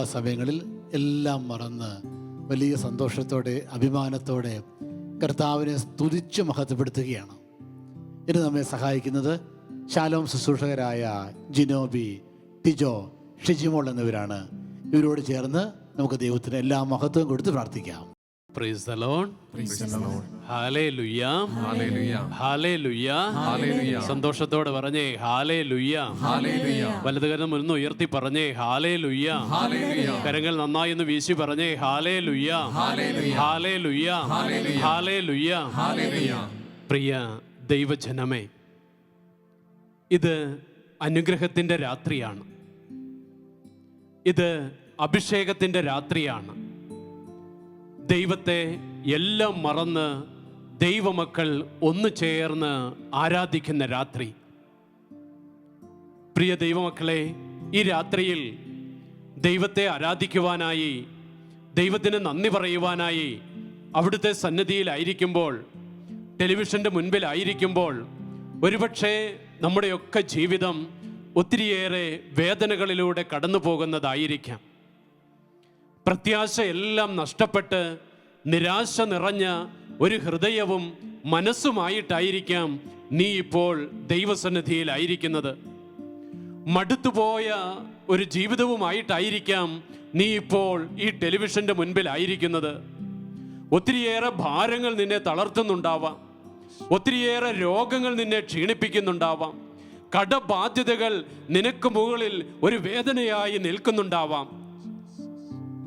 ഇങ്ങനെയുള്ള സമയങ്ങളിൽ എല്ലാം മറന്ന് വലിയ സന്തോഷത്തോടെ അഭിമാനത്തോടെ കർത്താവിനെ സ്തുതിച്ച് മഹത്വപ്പെടുത്തുകയാണ്. ഇത് നമ്മെ സഹായിക്കുന്നത് ശാലോം ശുശ്രൂഷകരായ ജിനോബി, ടിജോ, ഷിജിമോൾ എന്നിവരാണ്. ഇവരോട് ചേർന്ന് നമുക്ക് ദൈവത്തിന് എല്ലാ മഹത്വവും കൊടുത്ത് പ്രാർത്ഥിക്കാം. Praise the Lord. Praise the Lord. Hallelujah. Hallelujah. Hallelujah. Hallelujah. സന്തോഷത്തോടെ പറഞ്ഞേ Hallelujah. Hallelujah. വലതുകരം ഒന്ന് ഉയർത്തി പറഞ്ഞേ Hallelujah. Hallelujah. കരങ്ങൾ നന്നായി ഒന്ന് വീശി പറഞ്ഞേ Hallelujah. Hallelujah. Hallelujah. Hallelujah. Hallelujah. Hallelujah. പ്രിയ ദൈവജനമേ, ഇത് അനുഗ്രഹത്തിൻ്റെ രാത്രിയാണ്. ഇത് അഭിഷേകത്തിൻ്റെ രാത്രിയാണ്. ദൈവത്തെ എല്ലാം മറന്ന് ദൈവമക്കൾ ഒന്നു ചേർന്ന് ആരാധിക്കുന്ന രാത്രി. പ്രിയ ദൈവമക്കളെ, ഈ രാത്രിയിൽ ദൈവത്തെ ആരാധിക്കുവാനായി, ദൈവത്തിന് നന്ദി പറയുവാനായി അവിടുത്തെ സന്നിധിയിലായിരിക്കുമ്പോൾ, ടെലിവിഷൻ്റെ മുൻപിലായിരിക്കുമ്പോൾ ഒരുപക്ഷെ നമ്മുടെയൊക്കെ ജീവിതം ഒത്തിരിയേറെ വേദനകളിലൂടെ കടന്നു പോകുന്നതായിരിക്കാം. പ്രത്യാശ എല്ലാം നഷ്ടപ്പെട്ട് നിരാശ നിറഞ്ഞ ഒരു ഹൃദയവും മനസ്സുമായിട്ടായിരിക്കാം നീ ഇപ്പോൾ ദൈവസന്നിധിയിലായിരിക്കുന്നത്. മടുത്തുപോയ ഒരു ജീവിതവുമായിട്ടായിരിക്കാം നീ ഇപ്പോൾ ഈ ടെലിവിഷൻ്റെ മുൻപിലായിരിക്കുന്നത്. ഒത്തിരിയേറെ ഭാരങ്ങൾ നിന്നെ തളർത്തുന്നുണ്ടാവാം. ഒത്തിരിയേറെ രോഗങ്ങൾ നിന്നെ ക്ഷീണിപ്പിക്കുന്നുണ്ടാവാം. കടബാധ്യതകൾ നിനക്ക് മുകളിൽ ഒരു വേദനയായി നിൽക്കുന്നുണ്ടാവാം.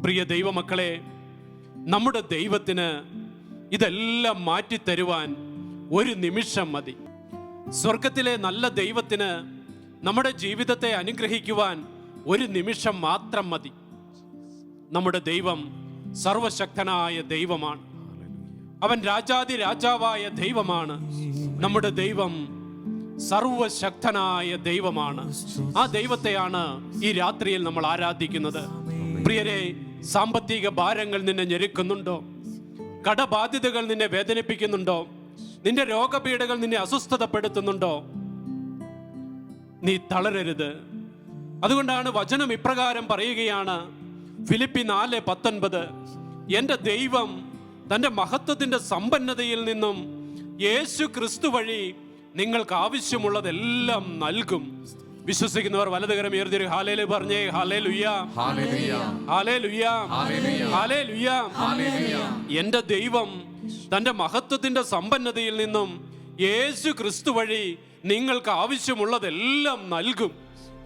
പ്രിയ ദൈവമക്കളെ, നമ്മുടെ ദൈവത്തിന് ഇതെല്ലാം മാറ്റിത്തരുവാൻ ഒരു നിമിഷം മതി. സ്വർഗത്തിലെ നല്ല ദൈവത്തിന് നമ്മുടെ ജീവിതത്തെ അനുഗ്രഹിക്കുവാൻ ഒരു നിമിഷം മാത്രം മതി. നമ്മുടെ ദൈവം സർവശക്തനായ ദൈവമാണ്. അവൻ രാജാതി രാജാവായ ദൈവമാണ്. നമ്മുടെ ദൈവം സർവശക്തനായ ദൈവമാണ്. ആ ദൈവത്തെയാണ് ഈ രാത്രിയിൽ നമ്മൾ ആരാധിക്കുന്നത്. പ്രിയരെ, സാമ്പത്തിക ഭാരങ്ങൾ നിന്നെ ഞെരുക്കുന്നുണ്ടോ? കടബാധ്യതകൾ നിന്നെ വേദനിപ്പിക്കുന്നുണ്ടോ? നിന്റെ രോഗപീഠകൾ നിന്നെ അസ്വസ്ഥതപ്പെടുത്തുന്നുണ്ടോ? നീ തളരരുത്. അതുകൊണ്ടാണ് വചനം ഇപ്രകാരം പറയുകയാണ്, ഫിലിപ്പി 4:19, എൻ്റെ ദൈവം തൻ്റെ മഹത്വത്തിൻ്റെ സമ്പന്നതയിൽ നിന്നും യേശു ക്രിസ്തു വഴി നിങ്ങൾക്ക് ആവശ്യമുള്ളതെല്ലാം നൽകും. വിശ്വസിക്കുന്നവർ വലതുകരം ഉയർത്തി ഹല്ലേലൂയ പറഞ്ഞേ. Hallelujah, Hallelujah. Hallelujah, hallelujah. എൻ്റെ ദൈവം തൻ്റെ മഹത്വത്തിൻ്റെ സമ്പന്നതയിൽ നിന്നും യേശു ക്രിസ്തു വഴി നിങ്ങൾക്ക് ആവശ്യമുള്ളതെല്ലാം നൽകും.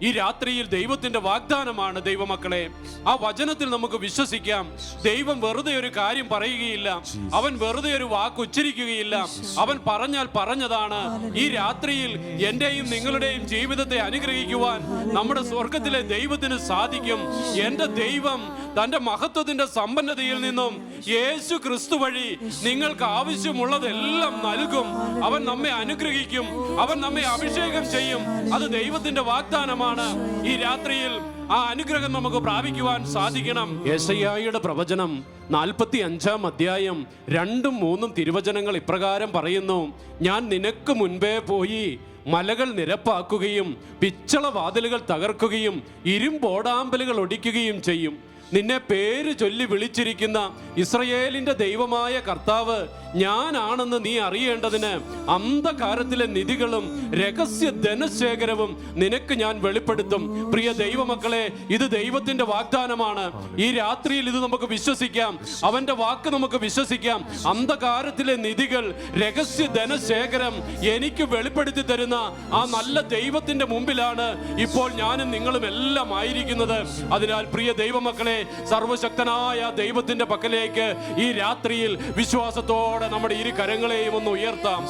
ഈ രാത്രിയിൽ ദൈവത്തിന്റെ വാഗ്ദാനമാണ് ദൈവമക്കളെ. ആ വചനത്തിൽ നമുക്ക് വിശ്വസിക്കാം. ദൈവം വെറുതെ ഒരു കാര്യം പറയുകയില്ല. അവൻ വെറുതെ ഒരു വാക്ക് ഉച്ചരിക്കുകയില്ല. അവൻ പറഞ്ഞാൽ പറഞ്ഞതാണ്. ഈ രാത്രിയിൽ എന്റെയും നിങ്ങളുടെയും ജീവിതത്തെ അനുഗ്രഹിക്കുവാൻ നമ്മുടെ സ്വർഗത്തിലെ ദൈവത്തിന് സാധിക്കും. എൻ്റെ ദൈവം തൻ്റെ മഹത്വത്തിന്റെ സമ്പന്നതയിൽ നിന്നും യേശു ക്രിസ്തു വഴി നിങ്ങൾക്ക് ആവശ്യമുള്ളതെല്ലാം നൽകും. അവൻ നമ്മെ അനുഗ്രഹിക്കും. അവൻ നമ്മെ അഭിഷേകം ചെയ്യും. അത് ദൈവത്തിന്റെ വാഗ്ദാനമാണ്. ഈ രാത്രിയിൽ ആ അനുഗ്രഹം നമുക്ക് പ്രാപിക്കുവാൻ സാധിക്കണം. യെശയ്യായുടെ പ്രവചനം 45-ാം അധ്യായം 2-3 തിരുവചനങ്ങൾ ഇപ്രകാരം പറയുന്നു, ഞാൻ നിനക്ക് മുൻപേ പോയി മലകൾ നിരപ്പാക്കുകയും പിച്ചള വാതിലുകൾ തകർക്കുകയും ഇരുമ്പോടാമ്പലുകൾ ഒടിക്കുകയും ചെയ്യും. നിന്നെ പേര് ചൊല്ലി വിളിച്ചിരിക്കുന്ന ഇസ്രയേലിന്റെ ദൈവമായ കർത്താവ് ഞാനാണെന്ന് നീ അറിയേണ്ടതിന് അന്ധകാരത്തിലെ നിധികളും രഹസ്യ ധനശേഖരവും നിനക്ക് ഞാൻ വെളിപ്പെടുത്തും. പ്രിയ ദൈവമക്കളെ, ഇത് ദൈവത്തിന്റെ വാഗ്ദാനമാണ്. ഈ രാത്രിയിൽ ഇത് നമുക്ക് വിശ്വസിക്കാം. അവന്റെ വാക്ക് നമുക്ക് വിശ്വസിക്കാം. അന്ധകാരത്തിലെ നിധികൾ, രഹസ്യ ധനശേഖരം എനിക്ക് വെളിപ്പെടുത്തി തരുന്ന ആ നല്ല ദൈവത്തിന്റെ മുമ്പിലാണ് ഇപ്പോൾ ഞാനും നിങ്ങളും എല്ലാം ആയിരിക്കുന്നത്. അതിനാൽ പ്രിയ ദൈവമക്കളെ, സർവശക്തനായ ദൈവത്തിന്റെ പക്കലേക്ക് ഈ രാത്രിയിൽ വിശ്വാസത്തോടെ നമ്മുടെ ഇരു കരങ്ങളെയും ഒന്ന് ഉയർത്താം.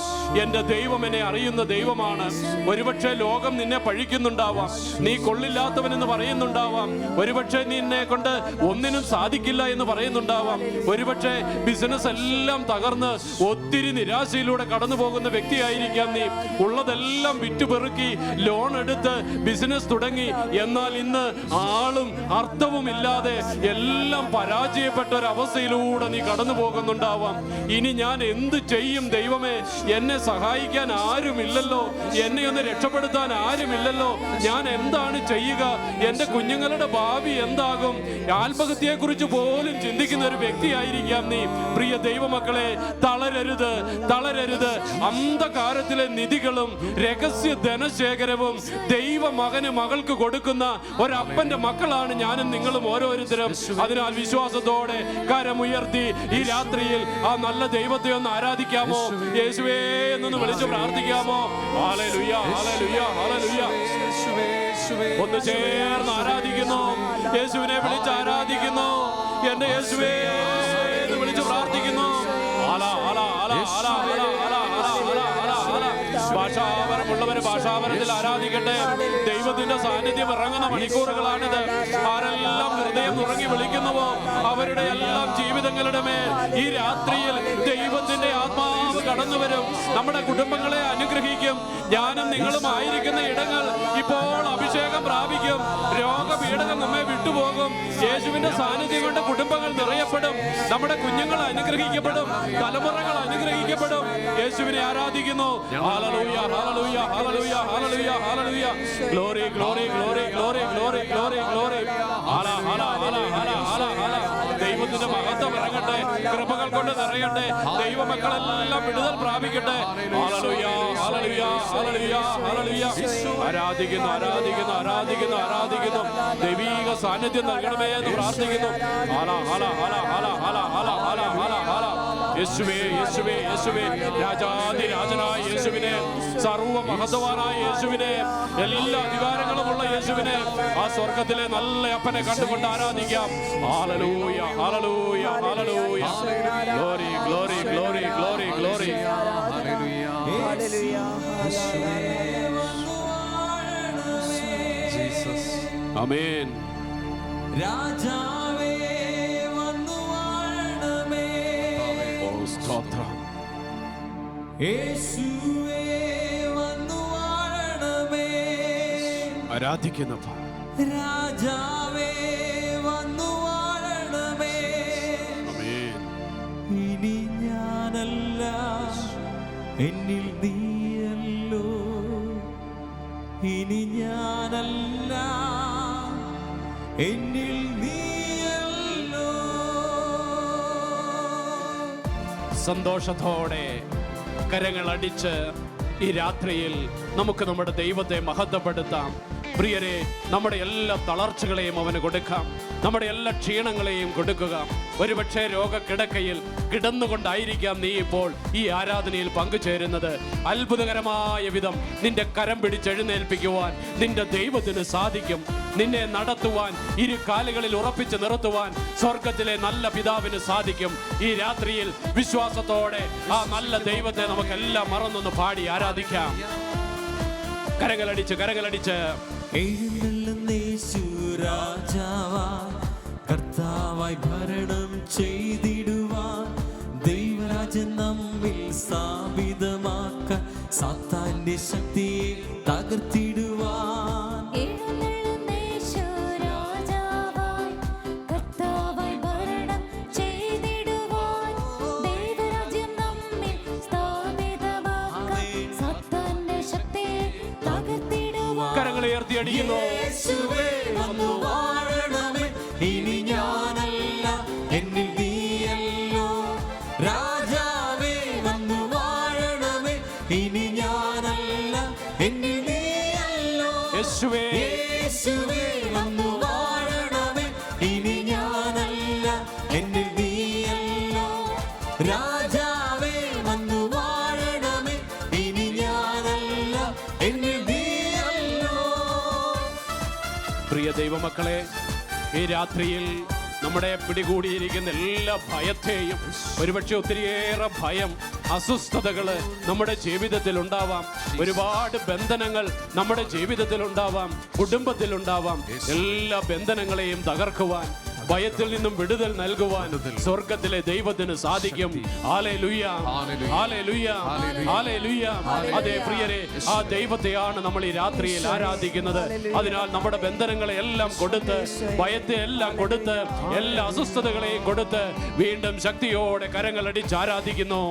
എന്റെ ദൈവം എന്നെ അറിയുന്ന ദൈവമാണ്. ഒരുപക്ഷെ ലോകം നിന്നെ പഴിക്കുന്നുണ്ടാവാം. നീ കൊള്ളില്ലാത്തവനെന്ന് പറയുന്നുണ്ടാവാം. ഒരുപക്ഷെ നിന്നെ കൊണ്ട് ഒന്നിനും സാധിക്കില്ല എന്ന് പറയുന്നുണ്ടാവാം. ഒരുപക്ഷെ ബിസിനസ് എല്ലാം തകർന്ന് ഒത്തിരി നിരാശയിലൂടെ കടന്നു പോകുന്ന വ്യക്തിയായിരിക്കാം നീ. ഉള്ളതെല്ലാം വിറ്റുപെറുക്കി ലോൺ എടുത്ത് ബിസിനസ് തുടങ്ങി. എന്നാൽ ഇന്ന് ആളും അർത്ഥവും ഇല്ലാതെ എല്ലാം പരാജയപ്പെട്ട ഒരു അവസ്ഥയിലൂടെ നീ കടന്നു പോകുന്നുണ്ടാവാം. ഇനി ഞാൻ എന്ത് ചെയ്യും ദൈവമേ, എന്നെ സഹായിക്കാൻ ആരുമില്ലല്ലോ, എന്നെ ഒന്ന് രക്ഷപ്പെടുത്താൻ ആരുമില്ലല്ലോ, ഞാൻ എന്താണ് ചെയ്യുക, എന്റെ കുഞ്ഞുങ്ങളുടെ ഭാവി എന്താകും? ആത്മഹത്യയെ കുറിച്ച് പോലും ചിന്തിക്കുന്ന ഒരു വ്യക്തിയായിരിക്കാം നീ. പ്രിയ ദൈവമക്കളെ, തളരരുത്, തളരരുത്. അന്ധകാരത്തിലെ നിധികളും രഹസ്യ ധനശേഖരവും ദൈവമകന് മകൾക്ക് കൊടുക്കുന്ന ഒരപ്പന്റെ മക്കളാണ് ഞാനും നിങ്ങളും ഓരോരുത്തരും. അതിനാൽ വിശ്വാസത്തോടെ കരമുയർത്തി ഈ രാത്രിയിൽ ആ നല്ല ദൈവത്തെ ഒന്ന് ആരാധിക്കാമോ? യേശുവേ എന്നൊന്ന് വിളിച്ച് പ്രാർത്ഥിക്കാമോ? Hallelujah, hallelujah, hallelujah. ഒന്ന് ചേർന്ന് ആരാധിക്കുന്നു, യേശുവിനെ വിളിച്ച് ആരാധിക്കുന്നു, എന്റെ യേശുവേ എന്ന് വിളിച്ച് പ്രാർത്ഥിക്കുന്നു. ഭാഷാപരമുള്ളവര് ഭാഷാപരത്തിൽ ആരാധിക്കട്ടെ. ദൈവത്തിന്റെ സാന്നിധ്യം ഇറങ്ങുന്ന മണിക്കൂറുകളാണിത്. ആരെല്ലാം ഹൃദയം ഉറങ്ങി വിളിക്കുന്നുവോ അവരുടെ എല്ലാം ജീവിതങ്ങളുടെ മേൽ ഈ രാത്രിയിൽ ദൈവത്തിന്റെ ആത്മാവ് കടന്നു വരും. നമ്മുടെ കുടുംബങ്ങളെ അനുഗ്രഹിക്കും. ഞാനും നിങ്ങളും ആയിരിക്കുന്ന ഇടങ്ങൾ ഇപ്പോൾ അഭിഷേകം പ്രാപിക്കും. രോഗപീഠകൾ നമ്മെ വിട്ടുപോകും. യേശുവിന്റെ സാന്നിധ്യം കൊണ്ട് കുടുംബങ്ങൾ നിറയപ്പെടും. നമ്മുടെ കുഞ്ഞുങ്ങൾ അനുഗ്രഹിക്കപ്പെടും. തലമുറകൾ അനുഗ്രഹിക്കപ്പെടും. യേശുവിനെ ആരാധിക്കുന്നു. Hallelujah, hallelujah, hallelujah, hallelujah, hallelujah. Glory, glory, glory, glory, glory, glory, glory. ഹല, ഹല, ഹല, ഹല, ഹല, ഹല. ദൈവത്തിന്റെ മഹത്വം ഇറങ്ങട്ടെ, കൃപകൾ കൊണ്ട് നിറയട്ടെ. ദൈവമക്കളെല്ലാം വിടുതൽ പ്രാപിക്കട്ടെ. Hallelujah, hallelujah, hallelujah, hallelujah. ആരാധിക്കുന്നു, ആരാധിക്കുന്നു, ആരാധിക്കുന്നു, ആരാധിക്കുന്നു. ദൈവീക സാന്നിധ്യം നൽകണമേ എന്ന് പ്രാർത്ഥിക്കുന്നു. ഹല, ഹല, ഹല, ഹല, ഹല, ഹല, ഹല, ഹല, ഹല. യേശുവേ, യേശുവേ, യേശുവേ, രാജാതിരാജനായ യേശുവിനെ, സർവ്വമഹത്വവാനായ യേശുവിനെ, എല്ലാ അധികാരങ്ങളുമുള്ള യേശുവിനെ, ആ സ്വർഗത്തിലെ നല്ല അപ്പനെ കണ്ടുകൊണ്ട് ആരാധിക്കാം. Hallelujah, hallelujah, hallelujah. Glory, glory, glory, glory, glory. Amen. രാജാവേ വന്നു വാഴണമേ, ഓ സ്തോത്രം. യേശുവേ വന്നു വാഴണമേ, ആരാധിക്കുന്നപ്പ. രാജാവേ വന്നു വാഴണമേ. ആമേൻ. ഇനി ഞാനല്ല, എന്നിൽ നീയല്ലോ. ഇനി ഞാനല്ല, എന്നിൽ നീയല്ലോ. സന്തോഷത്തോടെ കരങ്ങൾ അടിച്ച് ഈ രാത്രിയിൽ നമുക്ക് നമ്മുടെ ദൈവത്തെ മഹത്വപ്പെടുത്താം. പ്രിയരെ, നമ്മുടെ എല്ലാ തളർച്ചകളെയും അവന് കൊടുക്കാം. നമ്മുടെ എല്ലാ ക്ഷീണങ്ങളെയും കൊടുക്കുക. ഒരുപക്ഷെ രോഗക്കിടക്കയിൽ കിടന്നുകൊണ്ടായിരിക്കാം നീ ഇപ്പോൾ ഈ ആരാധനയിൽ പങ്കുചേരുന്നത്. അത്ഭുതകരമായ വിധം നിന്റെ കരം പിടിച്ചെഴുന്നേൽപ്പിക്കുവാൻ നിന്റെ ദൈവത്തിന് സാധിക്കും. നിന്നെ നടത്തുവാൻ, ഇരു കാലുകളിൽ ഉറപ്പിച്ച് നിർത്തുവാൻ സ്വർഗത്തിലെ നല്ല പിതാവിന് സാധിക്കും. ഈ രാത്രിയിൽ വിശ്വാസത്തോടെ ആ നല്ല ദൈവത്തെ നമുക്കെല്ലാം മറന്നൊന്ന് പാടി ആരാധിക്കാം. കരങ്ങളടിച്ച്, കരങ്ങളടിച്ച്. എഴുന്നള്ളുന്ന യേശു രാജാവായി, കർത്താവായി ഭരണം ചെയ്തിടുവാൻ, ദൈവരാജ്യം നമ്മിൽ സ്ഥാപിതമാക്കാൻ, സാത്താന്റെ ശക്തിയെ തകർത്തിടുവാൻ. കരങ്ങളെ ഉയർത്തി അടിക്കുന്നു. യേശുവേ വന്നു വാഴണമേ, ഇനി ഞാനല്ല, എന്നിൽ നീയല്ലോ. രാജാവേ വന്നു വാഴണമേ, ഇനി ഞാനല്ല, എന്നിൽ നീയല്ലോ. യേശുവേ, യേശുവേ വന്നു വാഴണമേ, ഇനി ഞാനല്ല, എന്നിൽ നീയല്ലോ. രാജാവേ വന്നു വാഴണമേ, ഇനി ഞാനല്ല, എന്നിൽ നീയല്ലോ. പ്രിയ ദൈവമക്കളെ, ഈ രാത്രിയിൽ നമ്മുടെ പിടികൂടിയിരിക്കുന്ന എല്ലാ ഭയത്തെയും, ഒരുപക്ഷെ ഒത്തിരിയേറെ ഭയം, അസ്വസ്ഥതകള് നമ്മുടെ ജീവിതത്തിൽ ഉണ്ടാവാം. ഒരുപാട് ബന്ധനങ്ങൾ നമ്മുടെ ജീവിതത്തിൽ ഉണ്ടാവാം, കുടുംബത്തിൽ ഉണ്ടാവാം. എല്ലാ ബന്ധനങ്ങളെയും തകർക്കുവാൻ ഭയത്തിൽ നിന്നും വിടുതൽ നൽകുവാൻ സ്വർഗത്തിലെ ദൈവത്തിന് സാധിക്കും. Hallelujah, hallelujah, hallelujah. അതേ പ്രിയരെ, ആ ദൈവത്തെയാണ് നമ്മൾ ഈ രാത്രിയിൽ ആരാധിക്കുന്നത്. അതിനാൽ നമ്മുടെ ബന്ധനങ്ങളെ എല്ലാം കൊടുത്ത്, ഭയത്തെ എല്ലാം കൊടുത്ത്, എല്ലാ അസ്വസ്ഥതകളെയും കൊടുത്ത് വീണ്ടും ശക്തിയോടെ കരങ്ങളടിച്ച് ആരാധിക്കുന്നു.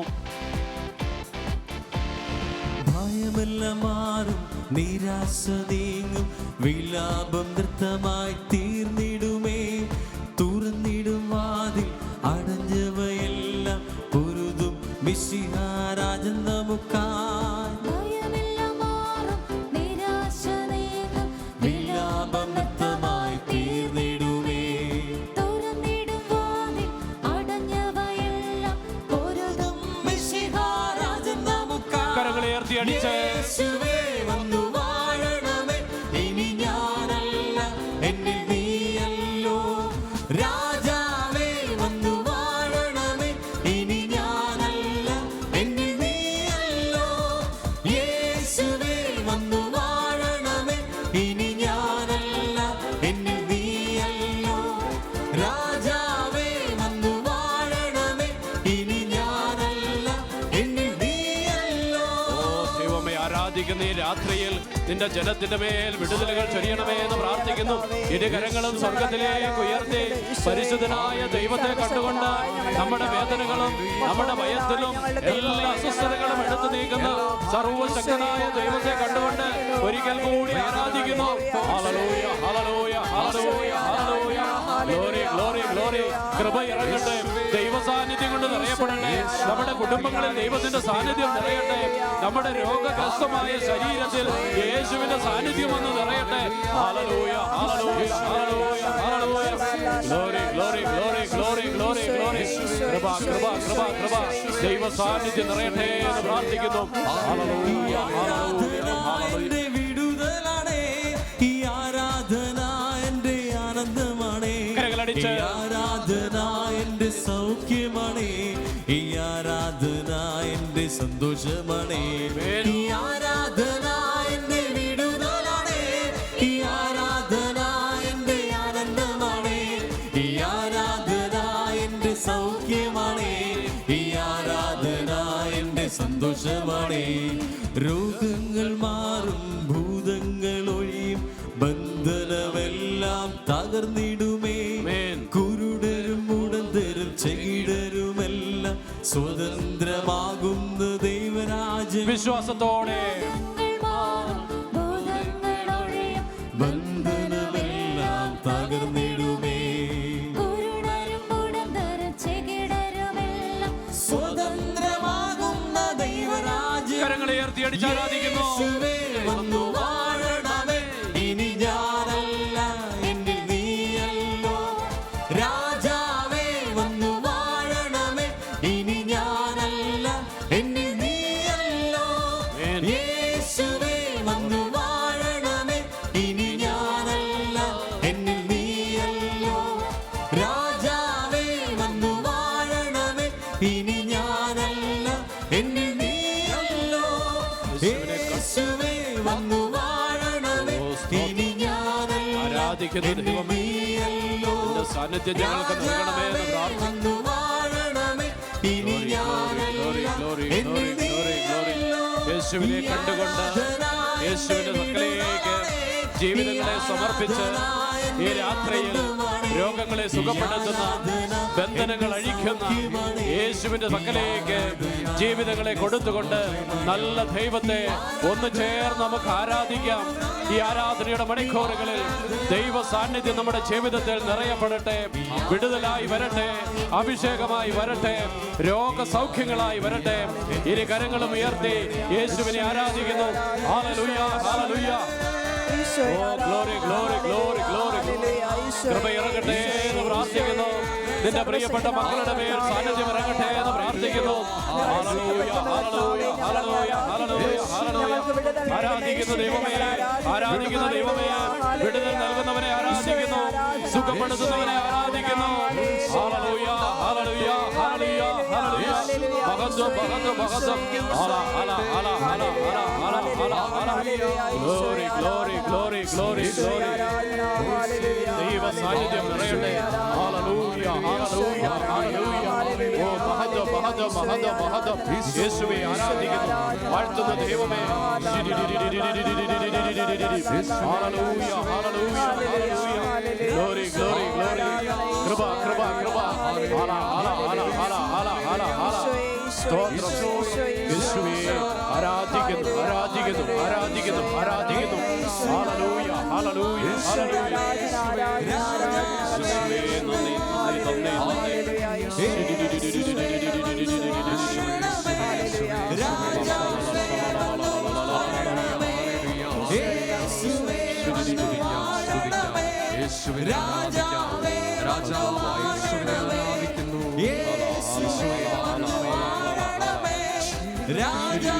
ഭയമെല്ലാം മാറും, നിരാശ നീങ്ങും, വിലാപം നൃത്തമായി തീർന്നിടുമേ. തുറന്നിടും വാതിൽ, അടഞ്ഞവയെല്ലാം പൊരുതും മിശിഹാ രാജൻ നമുക്കായി. വിലാപം നൃത്തമായി തീർന്നിടുമേ. മിശിഹാ രാജൻ നമുക്കായി. കരങ്ങളെ ഉയർത്തി അടിച്ച് യേശുവേ വന്നു വാഴണമേ, ഇനി ഞാനല്ല എന്നിൽ നീയല്ലോ. രാജാവേ വന്നു വാഴണമേ, ഇനി ഞാനല്ല എന്നിൽ നീയല്ലോ. യേശുവേ വന്നു വാഴണമേ, ഇനി ഞാനല്ല എന്നിൽ നീയല്ലോ. രാജാവേ വന്നു വാഴണമേ, ഇനി ഞാനല്ല എന്നിൽ നീയല്ലോ. ദൈവമേ, ആരാധിക്കുന്ന ഈ രാത്രിയിൽ നിന്റെ ജനത്തിന്റെ മേൽ വിടുതലുകൾ ചൊരിയണമേ എന്ന് പ്രാർത്ഥിക്കുന്നു. ഇരുകരങ്ങളും സ്വർഗത്തിലേക്ക് ഉയർത്തി പരിശുദ്ധനായ ദൈവത്തെ കണ്ടുകൊണ്ട് നമ്മുടെ വേദനകളും നമ്മുടെ ഭയത്തിലും എല്ലാ അസ്വസ്ഥതകളും എടുത്തു നീക്കുന്ന സർവശക്തനായ ദൈവത്തെ കണ്ടുകൊണ്ട് ഒരിക്കൽ കൂടി ആരാധിക്കുന്നു. Hallelujah, hallelujah, hallelujah, hallelujah. Glory, glory, glory. കൃപ ഇറങ്ങട്ടെ, ദൈവ സാന്നിധ്യം കൊണ്ട് നിറയപ്പെടട്ടെ. നമ്മുടെ കുടുംബങ്ങളിൽ ദൈവത്തിന്റെ സാന്നിധ്യം നിറയട്ടെ. നമ്മുടെ രോഗഗ്രസ്തമായ ശരീരത്തിൽ യേശുവിന്റെ സാന്നിധ്യം വന്ന് നിറയട്ടെ. Hallelujah, hallelujah, hallelujah, hallelujah. Glory, glory, glory, glory, glory, glory. കൃപ, കൃപ, കൃപ, കൃപ. ദൈവ സാന്നിധ്യം നിറയട്ടെ എന്ന് പ്രാർത്ഥിക്കുന്നു. Hallelujah, hallelujah, hallelujah. വിടുതലാണേ ഈ ആരാധന, എന്റെ ആനന്ദമാണേ. കരങ്ങളടിച്ച് ആരാധന എന്റെ സൗഖ്യമാണേ, ഈ ആരാധന എന്റെ സന്തോഷമാണേ. ഈ ആരാധന എന്റെ വിടുതലാണേ, ഈ ആരാധന എന്റെ ആനന്ദമാണേ. ഈ ആരാധന എന്റെ സൗഖ്യമാണേ, ഈ ആരാധന എന്റെ സന്തോഷമാണേ. രോഗങ്ങൾ മാറും, ഭൂതങ്ങൾ ഒഴിയും, ബന്ധനമെല്ലാം തകർന്നിടുമേ. കുരുടരും മുടന്തരും ചെകിടരുമെല്ലാം സ്വതന്ത്രമാകുന്ന ദൈവരാജ്യം. വിശ്വാസത്തോടെ ബന്ധനമെല്ലാം തകർന്നിടുമേ. സ്വതന്ത്രമാകുന്ന ദൈവരാജ്യം. കരങ്ങളെ ഉയർത്തി അടിച്ച് ആരാധിക്കുന്നു. യേശുവേ വന്നു വാഴണമേ, ഇനി ഞാനല്ല എന്നിൽ നീയല്ലോ. രാജാവേ വന്നു വാഴണമേ, ഇനി ഞാനല്ല എന്നിൽ നീയല്ലോ. യേശുവേ വന്നു വാഴണമേ, ഇനി ഞാനല്ല എന്നിൽ നീയല്ലോ. രാജാവേ വന്നു വാഴണമേ, ഇനി ഞാനല്ല എന്നിൽ നീയല്ലോ. യേശുവേ വന്നു വാഴണമേ, ഇനി ഞാനല്ല ആരാധിക്കുന്ന ദൈവമേ, നിന്റെ സാന്നിധ്യം ഞങ്ങൾക്ക് നൽകണമേ എന്ന് പ്രാർത്ഥിക്കുന്നു. വന്നു വാഴണമേ, ഇനി ഞാനല്ല എന്നിൽ നീയല്ലോ. യേശുവിനെ കണ്ടുകൊണ്ട് യേശുവിന്റെ മക്കളിലേക്ക് ജീവിതങ്ങളെ സമർപ്പിച്ച് ഈ രാത്രിയിൽ രോഗങ്ങളെ സുഖപ്പെടുത്തുന്ന, ബന്ധനങ്ങൾ അഴിക്കുന്ന യേശുവിന്റെ മക്കളിലേക്ക് ജീവിതങ്ങളെ കൊടുത്തുകൊണ്ട് നല്ല ദൈവത്തെ ഒന്ന് ചേർന്ന് നമുക്ക് ആരാധിക്കാം. ഈ ആരാധനയുടെ മണിക്കൂറുകളിൽ ദൈവ സാന്നിധ്യം നമ്മുടെ ജീവിതത്തിൽ നിറയപ്പെടട്ടെ, വിടുതലായി വരട്ടെ, അഭിഷേകമായി വരട്ടെ, രോഗസൗഖ്യങ്ങളായി വരട്ടെ. ഇരു കരങ്ങളും ഉയർത്തി യേശുവിനെ ആരാധിക്കുന്നു. Hallelujah, hallelujah. Glory, glory, glory, glory. കൃപ ഇറങ്ങട്ടെ എന്ന് പ്രാർത്ഥിക്കുന്നു. നിന്റെ പ്രിയപ്പെട്ട മക്കളുടെ മേൽ സാന്നിധ്യം ഇറങ്ങട്ടെ എന്ന് പ്രാർത്ഥിക്കുന്നു. Hallelujah, hallelujah, hallelujah, hallelujah, hallelujah. ആരാധിക്കുന്ന ദൈവമേ, ആരാധിക്കുന്ന ദൈവമേ, വിടുതൽ നൽകുന്നവനെ ആരാധിക്കുന്നു, സുഖപ്പെടുത്തുന്നവനെ ആരാധിക്കുന്നു. Hallelujah, hallelujah, hallelujah, hallelujah. bahado bahado bahado ala ala ala ala ala ala ala glory glory glory glory glory ദൈവ സാന്നിധ്യം നിറയട്ടെ ഹല്ലേലൂയ ഹല്ലേലൂയ ഹല്ലേലൂയ ഓ bahado bahado bahado bahado യേശുവേ ആരാധിക്കുന്നു വാഴ്ത്തുന്ന ദൈവമേ hallelujah hallelujah glory glory glory കൃപ കൃപ കൃപ ala ala ala ala ala ala ala സ്തോത്രം യേശുവേ ആരാധിക്കുന്നു ആരാധിക്കുന്നു ആരാധിക്കുന്നു ആരാധിക്കുന്നു ഹല്ലേലൂയ ഹല്ലേലൂയ ഹല്ലേലൂയ യേശുവേ നന്ദി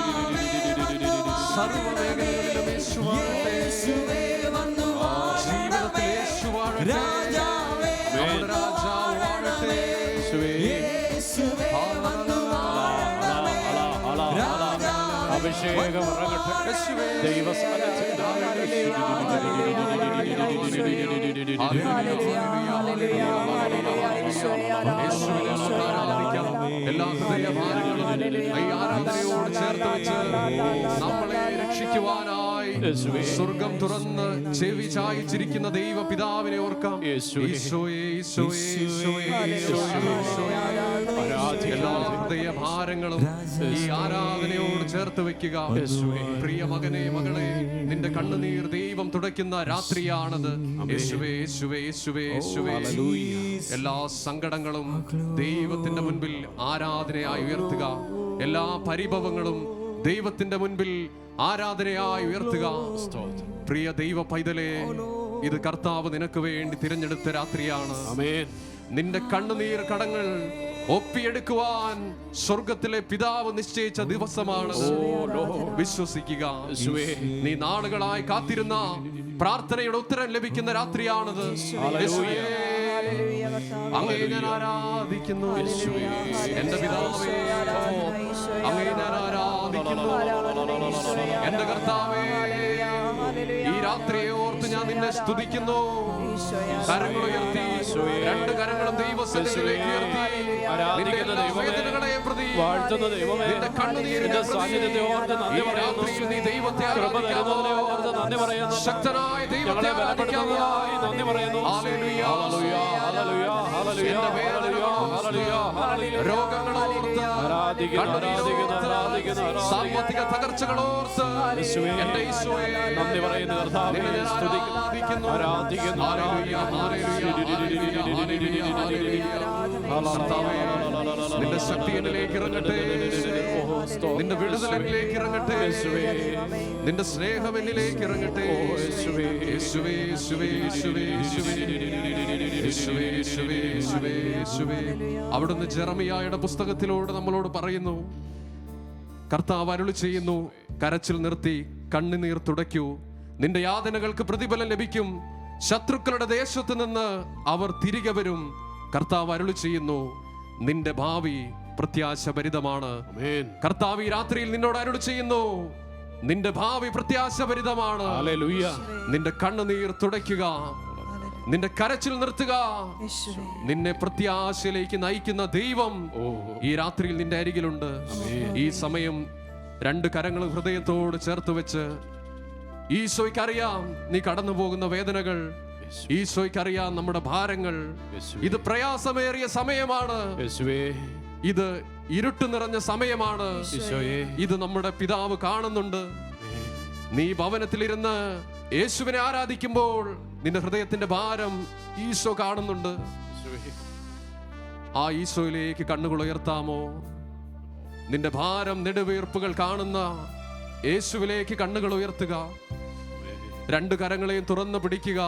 നന്ദി സർവ്വമേഖലകളിലും യേശുവേ വന്നു ജീവിതത്തിൽ യേശു വാഴട്ടെ രാജാവേ വാഴട്ടെ യേശുവേ വന്നു അഭിഷേകം ഇറങ്ങട്ടെ ദൈവ എല്ലാ ഹൃദയഭാരങ്ങളും ഈ ആരാധനയോട് ചേർത്ത് വെച്ച് നമ്മളെ രക്ഷിക്കുവാനായി സ്വർഗം തുറന്ന് ചെവി ചായിച്ചിരിക്കുന്ന ദൈവ പിതാവിനെ ഓർക്കാം. എല്ലാ ഹൃദയഭാരങ്ങളും ഈ ആരാധനയോട് ചേർത്ത് വെക്കുക. പ്രിയ മകനെ മകളെ, നിന്റെ കണ്ണുനീർ ദൈവം തുടയ്ക്കുന്ന രാത്രിയാണത്. യേശുവേ യേശുവേ യേശുവേ യേശുവേ. എല്ലാ സങ്കടങ്ങളും ദൈവത്തിന്റെ മുൻപിൽ ആരാധനയായി ഉയർത്തുക. എല്ലാ പരിഭവങ്ങളും ദൈവത്തിന്റെ മുൻപിൽ ആരാധനയായി ഉയർത്തുക. പ്രിയ ദൈവ പൈതലേ, ഇത് കർത്താവ് നിനക്ക് വേണ്ടി തിരഞ്ഞെടുത്ത രാത്രിയാണ്. നിന്റെ കണ്ണുനീർ കടങ്ങൾ ഒപ്പിയെടുക്കുവാൻ സ്വർഗത്തിലെ പിതാവ് നിശ്ചയിച്ച ദിവസമാണ്. വിശ്വസിക്കുക. നീ നാളുകളായി കാത്തിരുന്ന പ്രാർത്ഥനയുടെ ഉത്തരം ലഭിക്കുന്ന രാത്രിയാണത്. അങ്ങേ ഞാൻ ആരാധിക്കുന്നു എന്റെ പിതാവേ, അങ്ങേ ഞാൻ ആരാധിക്കുന്നു എന്റെ കർത്താവേ. ഈ രാത്രിയെ ഓർത്ത് ഞാൻ നിന്നെ സ്തുതിക്കുന്നു. കരങ്ങൾ ഉയർത്തി, രണ്ട് കരങ്ങളും ദൈവസന്നിധിയിലേക്ക് ഉയർത്തി, വേദനകളെ പ്രതി, നിന്റെ കണ്ണുനീരിന്റെ സാന്നിധ്യത്തെ ഓർത്ത് നന്ദി പറയുന്നു. നീ ദൈവത്തെ ആരാധിക്കാമോ? ശക്തനായ ദൈവത്തെ ആരാധിക്കാമോ? നന്ദി പറയുന്നു. രോഗങ്ങളോർത്ത്, സാമ്പത്തിക തകർച്ചകളോർത്ത് എന്റെ ഈശോയെ നന്ദി പറയുന്നു. നിന്റെ ശക്തി എന്നിലേക്ക് ഇറങ്ങട്ടെ, നിന്റെ വിടുതൽ എന്നിലേക്ക് ഇറങ്ങട്ടെ, നിന്റെ സ്നേഹം എന്നിലേക്ക് ഇറങ്ങട്ടെ. യേശുവേ യേശുവേ യേശുവേ യേശുവേ യേശുവേ യേശുവേ യേശുവേ യേശുവേ. അവിടുന്ന് ജെറമിയായുടെ പുസ്തകത്തിലൂടെ നമ്മളോട് പറയുന്നു, കർത്താവ് അരുളി ചെയ്യുന്നു, കരച്ചിൽ നിർത്തി കണ്ണുനീർ തുടയ്ക്കൂ, നിന്റെ യാതനകൾക്ക് പ്രതിഫലം ലഭിക്കും, ശത്രുക്കളുടെ ദേശത്ത് നിന്ന് അവർ തിരികെ വരും. കർത്താവ് അരുളി ചെയ്യുന്നു, നിന്റെ ഭാവി പ്രത്യാശഭരിതമാണ്. കർത്താവ് ഈ രാത്രിയിൽ നിന്നോട് അരുളി ചെയ്യുന്നു, നിന്റെ ഭാവി പ്രത്യാശഭരിതമാണ്. നിന്റെ കണ്ണുനീർ തുടയ്ക്കുക, നിന്റെ കരച്ചിൽ നിർത്തുക. നിന്നെ പ്രത്യാശയിലേക്ക് നയിക്കുന്ന ദൈവം ഈ രാത്രിയിൽ നിന്റെ അരികിലുണ്ട്. ഈ സമയം രണ്ട് കരങ്ങളും ഹൃദയത്തോട് ചേർത്ത് വെച്ച്, ഈശോയ്ക്കറിയാം നീ കടന്നു പോകുന്ന വേദനകൾ, ഈശോയ്ക്കറിയാം നമ്മുടെ ഭാരങ്ങൾ. ഇത് പ്രയാസമേറിയ സമയമാണ്, ഇത് ഇരുട്ട് നിറഞ്ഞ സമയമാണ്. ഇത് നമ്മുടെ പിതാവ് കാണുന്നുണ്ട്. നീ ഭവനത്തിലിരുന്ന് യേശുവിനെ ആരാധിക്കുമ്പോൾ നിന്റെ ഹൃദയത്തിന്റെ ഭാരം ഈശോ കാണുന്നുണ്ട്. ആ ഈശോയിലേക്ക് കണ്ണുകൾ ഉയർത്താമോ? നിന്റെ ഭാരം നെടുവീർപ്പുകൾ കാണുന്ന യേശുവിലേക്ക് കണ്ണുകൾ ഉയർത്തുക. രണ്ട് കരങ്ങളെയും തുറന്നു പിടിക്കുക.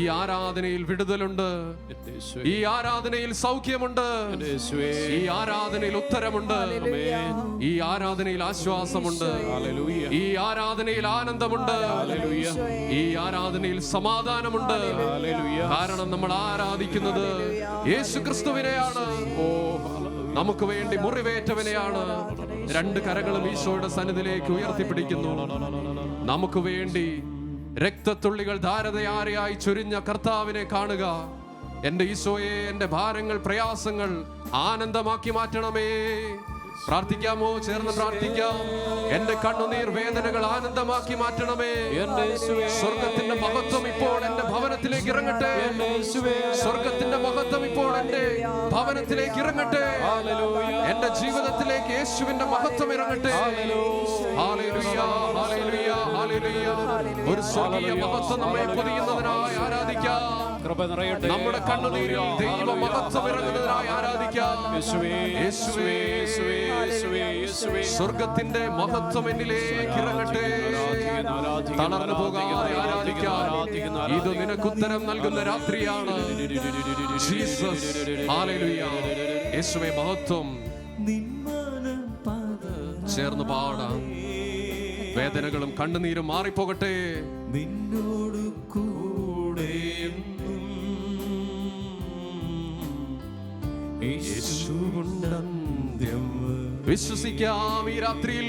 ഈ ആരാധനയിൽ വിടുതലുണ്ട്, ഈ ആരാധനയിൽ സൗഖ്യമുണ്ട്, ഈ ആരാധനയിൽ ഉത്തരമുണ്ട്, ഈ ആരാധനയിൽ ആശ്വാസമുണ്ട്, ഈ ആരാധനയിൽ ആനന്ദമുണ്ട്, ഈ ആരാധനയിൽ സമാധാനമുണ്ട്. കാരണം നമ്മൾ ആരാധിക്കുന്നത് യേശു ക്രിസ്തുവിനെയാണ്. നമുക്ക് വേണ്ടി മുറിവേറ്റവനെയാണ്. രണ്ട് കരങ്ങളും ഈശോയുടെ സന്നിധിയിലേക്ക് ഉയർത്തിപ്പിടിക്കുന്നു. നമുക്ക് വേണ്ടി രക്തത്തുള്ളികൾ ധാരതയാരയായി ചൊരിഞ്ഞ കർത്താവിനെ കാണുക. എന്റെ ഈശോയെ, എന്റെ ഭാരങ്ങൾ, പ്രയാസങ്ങൾ ആനന്ദമാക്കി മാറ്റണമേ. പ്രാർത്ഥിക്കാമോ? ചേർന്ന് പ്രാർത്ഥിക്കാം. എന്റെ കണ്ണുനീർ വേദനകൾ ആനന്ദമാക്കി മാറ്റണമേ. സ്വർഗത്തിന്റെ മഹത്വം ഇപ്പോൾ എന്റെ ഭവനത്തിലേക്ക് ഇറങ്ങട്ടെ. സ്വർഗത്തിന്റെ മഹത്വം ഇപ്പോൾ എന്റെ ഭവനത്തിലേക്ക് ഇറങ്ങട്ടെ. എന്റെ ജീവിതത്തിലേക്ക് യേശുവിന്റെ മഹത്വം ഇറങ്ങട്ടെ. Hallelujah, hallelujah, hallelujah. ഒരു സ്വർഗീയ മഹത്വം നമ്മെ പൊതിയുന്നതിനായി ആരാധിക്കാം. നമ്മുടെ കണ്ണുനീരിൽ ദൈവ മഹത്വം ഇറങ്ങുന്നതിനായി ആരാധിക്കാം. സ്വർഗത്തിന്റെ മഹത്വം എന്നിലേക്ക് ഇറങ്ങട്ടെ. തളർന്നു പോകാതെ ആരാധിക്കാം. ഇത് നിനക്കുത്തരം നൽകുന്ന രാത്രിയാണ്. Jesus, hallelujah. യേശുവേ മഹത്വം. ചേർന്ന് പാടാം. വേദനകളും കണ്ണുനീരും മാറിപ്പോകട്ടെ. നിന്നോട് കൂടെ വിശ്വസിക്കാം. ഈ രാത്രിയിൽ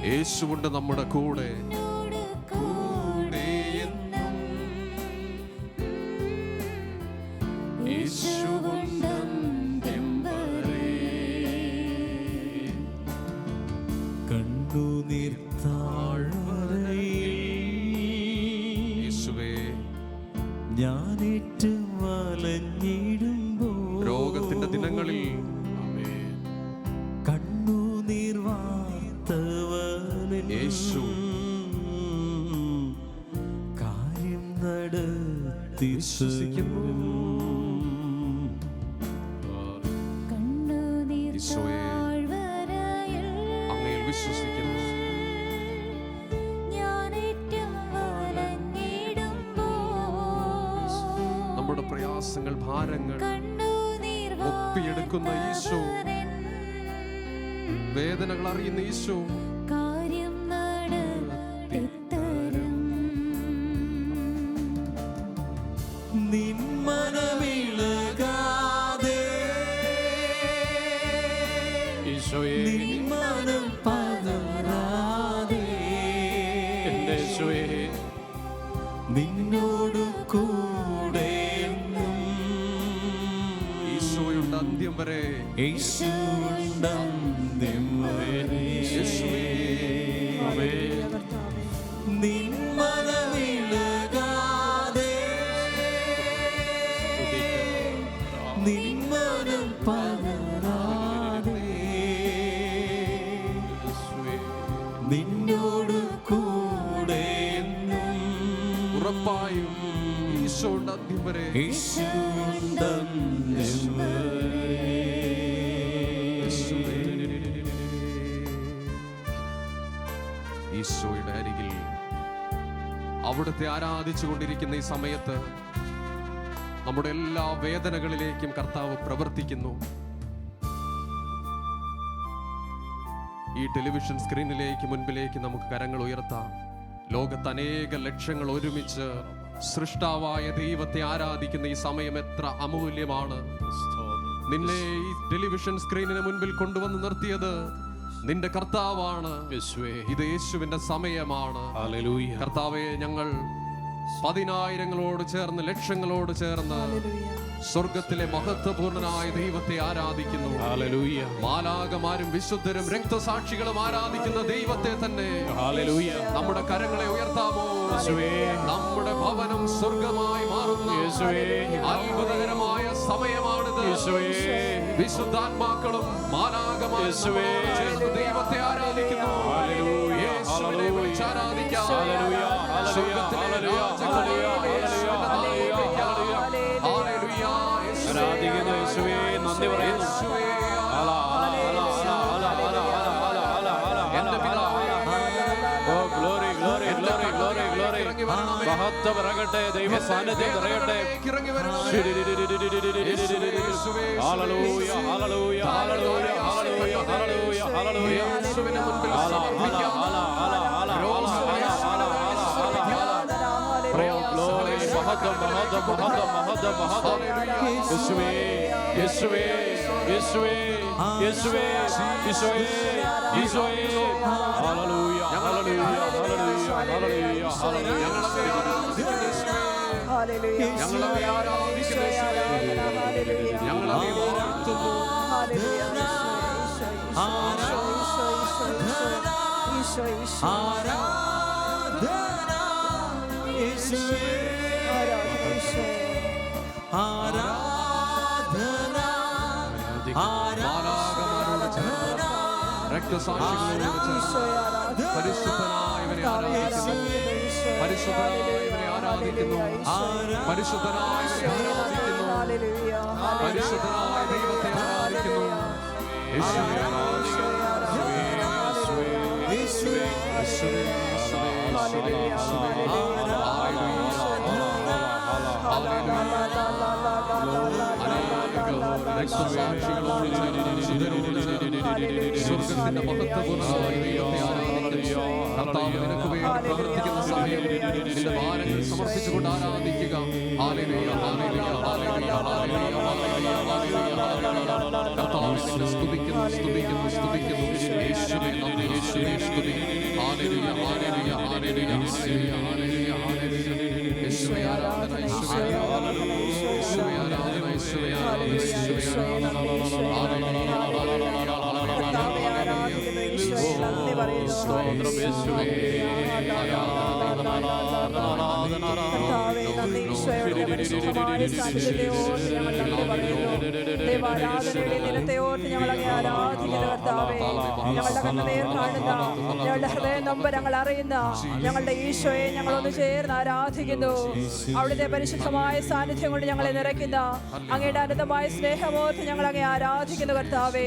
യേശുവുണ്ട് നമ്മുടെ കൂടെ. രോഗത്തിന്റെ ദിനങ്ങളിൽ കണ്ണുനീർ വാർത്തവനെ യേശു കാര്യം നടത്തി വിശ്വസിക്കുന്നു. ഈശോയെ, അങ്ങയിൽ വിശ്വസിക്കുന്നു. നമ്മുടെ പ്രയാസങ്ങൾ, ഭാരങ്ങൾ ഒപ്പിയെടുക്കുന്ന ഈശോ, വേദനകൾ അറിയുന്ന ഈശോ, നിന്മനമിളകാതെ ഈശോയെ, നിന്മനം പതറാതെ ഈശോയെ, നിന്നോട് കൂടെ ഈശോയുടെ അന്ത്യം വരെ. യേശുവിന്റെ അന്ത്യം വരെ. നിന്മനമിളകാതെ നിന്മനം പതറാതെ നിന്നോട് കൂടെ ഉറപ്പായും ഈശോയുടെ അന്ത്യം വരെ. യേശുവിന്റെ അന്ത്യം വരെ. ഈശോയുടെ അരികിൽ അവിടുത്തെ ആരാധിച്ചു കൊണ്ടിരിക്കുന്ന ഈ സമയത്ത് നമ്മുടെ എല്ലാ വേദനകളിലേക്കും കർത്താവ് പ്രവർത്തിക്കുന്നു. ഈ ടെലിവിഷൻ സ്ക്രീനിലേക്ക് മുൻപിലേക്ക് നമുക്ക് കരങ്ങൾ ഉയർത്താം. ലോകത്ത് അനേക ലക്ഷങ്ങൾ ഒരുമിച്ച് സൃഷ്ടാവായ ദൈവത്തെ ആരാധിക്കുന്ന ഈ സമയം എത്ര അമൂല്യമാണ്. നിന്നെ ഈ ടെലിവിഷൻ സ്ക്രീനിന് മുൻപിൽ കൊണ്ടുവന്ന് നിർത്തിയത് നിന്റെ കർത്താവാണ്. ഇത് യേശുവിന്റെ സമയമാണ്. കർത്താവേ, ഞങ്ങൾ പതിനായിരങ്ങളോട് ചേർന്ന്, ലക്ഷങ്ങളോട് ചേർന്ന് സ്വർഗത്തിലെ മഹത്വപൂർണനായ ദൈവത്തെ ആരാധിക്കുന്നു. മാലാകമാരും വിശുദ്ധരും രക്തസാക്ഷികളും ആരാധിക്കുന്ന ദൈവത്തെ തന്നെ. നമ്മുടെ കരങ്ങളെ ഉയർത്താമോ? നമ്മുടെ ഭവനം സ്വർഗമായി മാറുന്ന അത്ഭുതകരമായ സമയമാണിത്. വിശുദ്ധാത്മാക്കളും മാലാകമാരും ചേർന്ന് ദൈവത്തെ ആരാധിക്കുന്നു. യേശുവിനെ വിളിച്ചാരാധിക്കാം. സ്വർഗത്തിലെ രാജകുമാരനെ യേശുവിന്റെ നാമം വിളിക്കാം. ഹല്ലേലൂയ. ആരാധിക്കുന്നു യേശുവേ, നന്ദി പറയുന്നു. എന്റെ പിതാവേ, glory glory glory glory glory. മഹത്വം ഇറങ്ങട്ടെ, ദൈവ സാന്നിധ്യം നിറയട്ടെ. Hallelujah hallelujah hallelujah hallelujah hallelujah hallelujah യേശുവിന്റെ മുൻപിൽ സമർപ്പിക്കാം. ഞങ്ങളെ ആരാധിക്കുന്ന ഞങ്ങളെ വാഴ്ത്തുന്നു. രക്തസാക്ഷികളോട് ചേർന്ന് പരിശുദ്ധനായവനെ ആരാധിക്കുന്നു. പരിശുദ്ധനായവനെ ആരാധിക്കുന്നു. പരിശുദ്ധനായവനെ ആരാധിക്കുന്നു. പരിശുദ്ധനായ ദൈവത്തെ ആരാധിക്കുന്നു. യേശുവേ ആരാധിക്കുന്നു. യേശുവേ യേശുവേ സ്വർഗത്തിന്റെ മഹത്വപൂർണ്ണമായ ദൈവത്തെ ആരാധിക്കുന്നു. കർത്താവ് നിനക്ക് വേണ്ടി പ്രവർത്തിക്കുന്ന സമയം നിന്റെ ഭാരങ്ങൾ സമർപ്പിച്ചുകൊണ്ട് ആരാധിക്കുക. Hallelujah hallelujah hallelujah hallelujah hallelujah. കർത്താവേ നിന്നെ സ്തുതിക്കുന്നു സ്തുതിക്കുന്നു സ്തുതിക്കുന്നു. യേശുവേ നന്ദി യേശുവേ സ്തുതി. Hallelujah hallelujah hallelujah hallelujah hallelujah. യേശുവേ ആരാധന യേശുവേ ആരാധന യേശുവേ ആരാധന യേശുവേ ആരാധന യേശുവേ ആരാധന ദിനത്തെയോർത്ത് ഞങ്ങളെ ആരാധിക്കുന്ന കർത്താവേ, ഞങ്ങളുടെ കണ്ണുനീർ കാണുന്ന, ഞങ്ങളുടെ ഹൃദയം നൊമ്പ് ഞങ്ങൾ അറിയുന്ന ഞങ്ങളുടെ ഈശോയെ ഞങ്ങളൊന്ന് ചേർന്ന് ആരാധിക്കുന്നു. അവിടുത്തെ പരിശുദ്ധമായ സാന്നിധ്യം കൊണ്ട് ഞങ്ങളെ നിറയ്ക്കുന്ന അങ്ങയുടെ അനന്തമായ സ്നേഹമോർത്ത് ഞങ്ങൾ അങ്ങേ ആരാധിക്കുന്നു കർത്താവേ.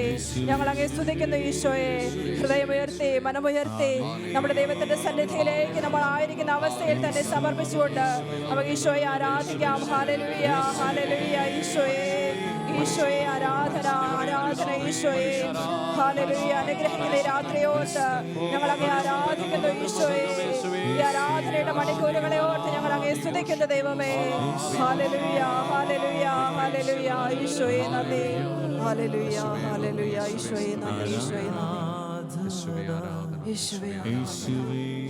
ഞങ്ങൾ അങ്ങേ സ്തുതിക്കുന്നു ഈശോയെ. ഹൃദയമുയർത്തി മനമുയർത്തി നമ്മുടെ ദൈവത്തിന്റെ സന്നിധിയിലേക്ക് നമ്മൾ ആയിരിക്കുന്ന അവസ്ഥയിൽ തന്നെ സമർപ്പിച്ചുകൊണ്ട് നമുക്ക് ഈശോയെ ആരാധിക്കാം. Hallelujah hallelujah. ഈശോയെ ഈശോയെ ആരാധന ആരാധന ഈശോയെ. ഹല്ലേലൂയ. അനുഗ്രഹിക്കുന്ന ഈ രാത്രിയോർത്ത് ഞങ്ങൾ അങ്ങേ ആരാധിക്കുന്നു ഈശോയെ. ഈ ആരാധനയുടെ മണിക്കൂറുകളെ ഓർത്ത് ഞങ്ങൾ അങ്ങേ സ്തുതിക്കുന്ന ദൈവമേ. Hallelujah hallelujah hallelujah. ഈശോയെ നന്ദി. Hallelujah hallelujah. ഈശോയെ നന്ദി ഈശോയെ നന്ദി. യേശുവേ ആരാധന യേശുവേ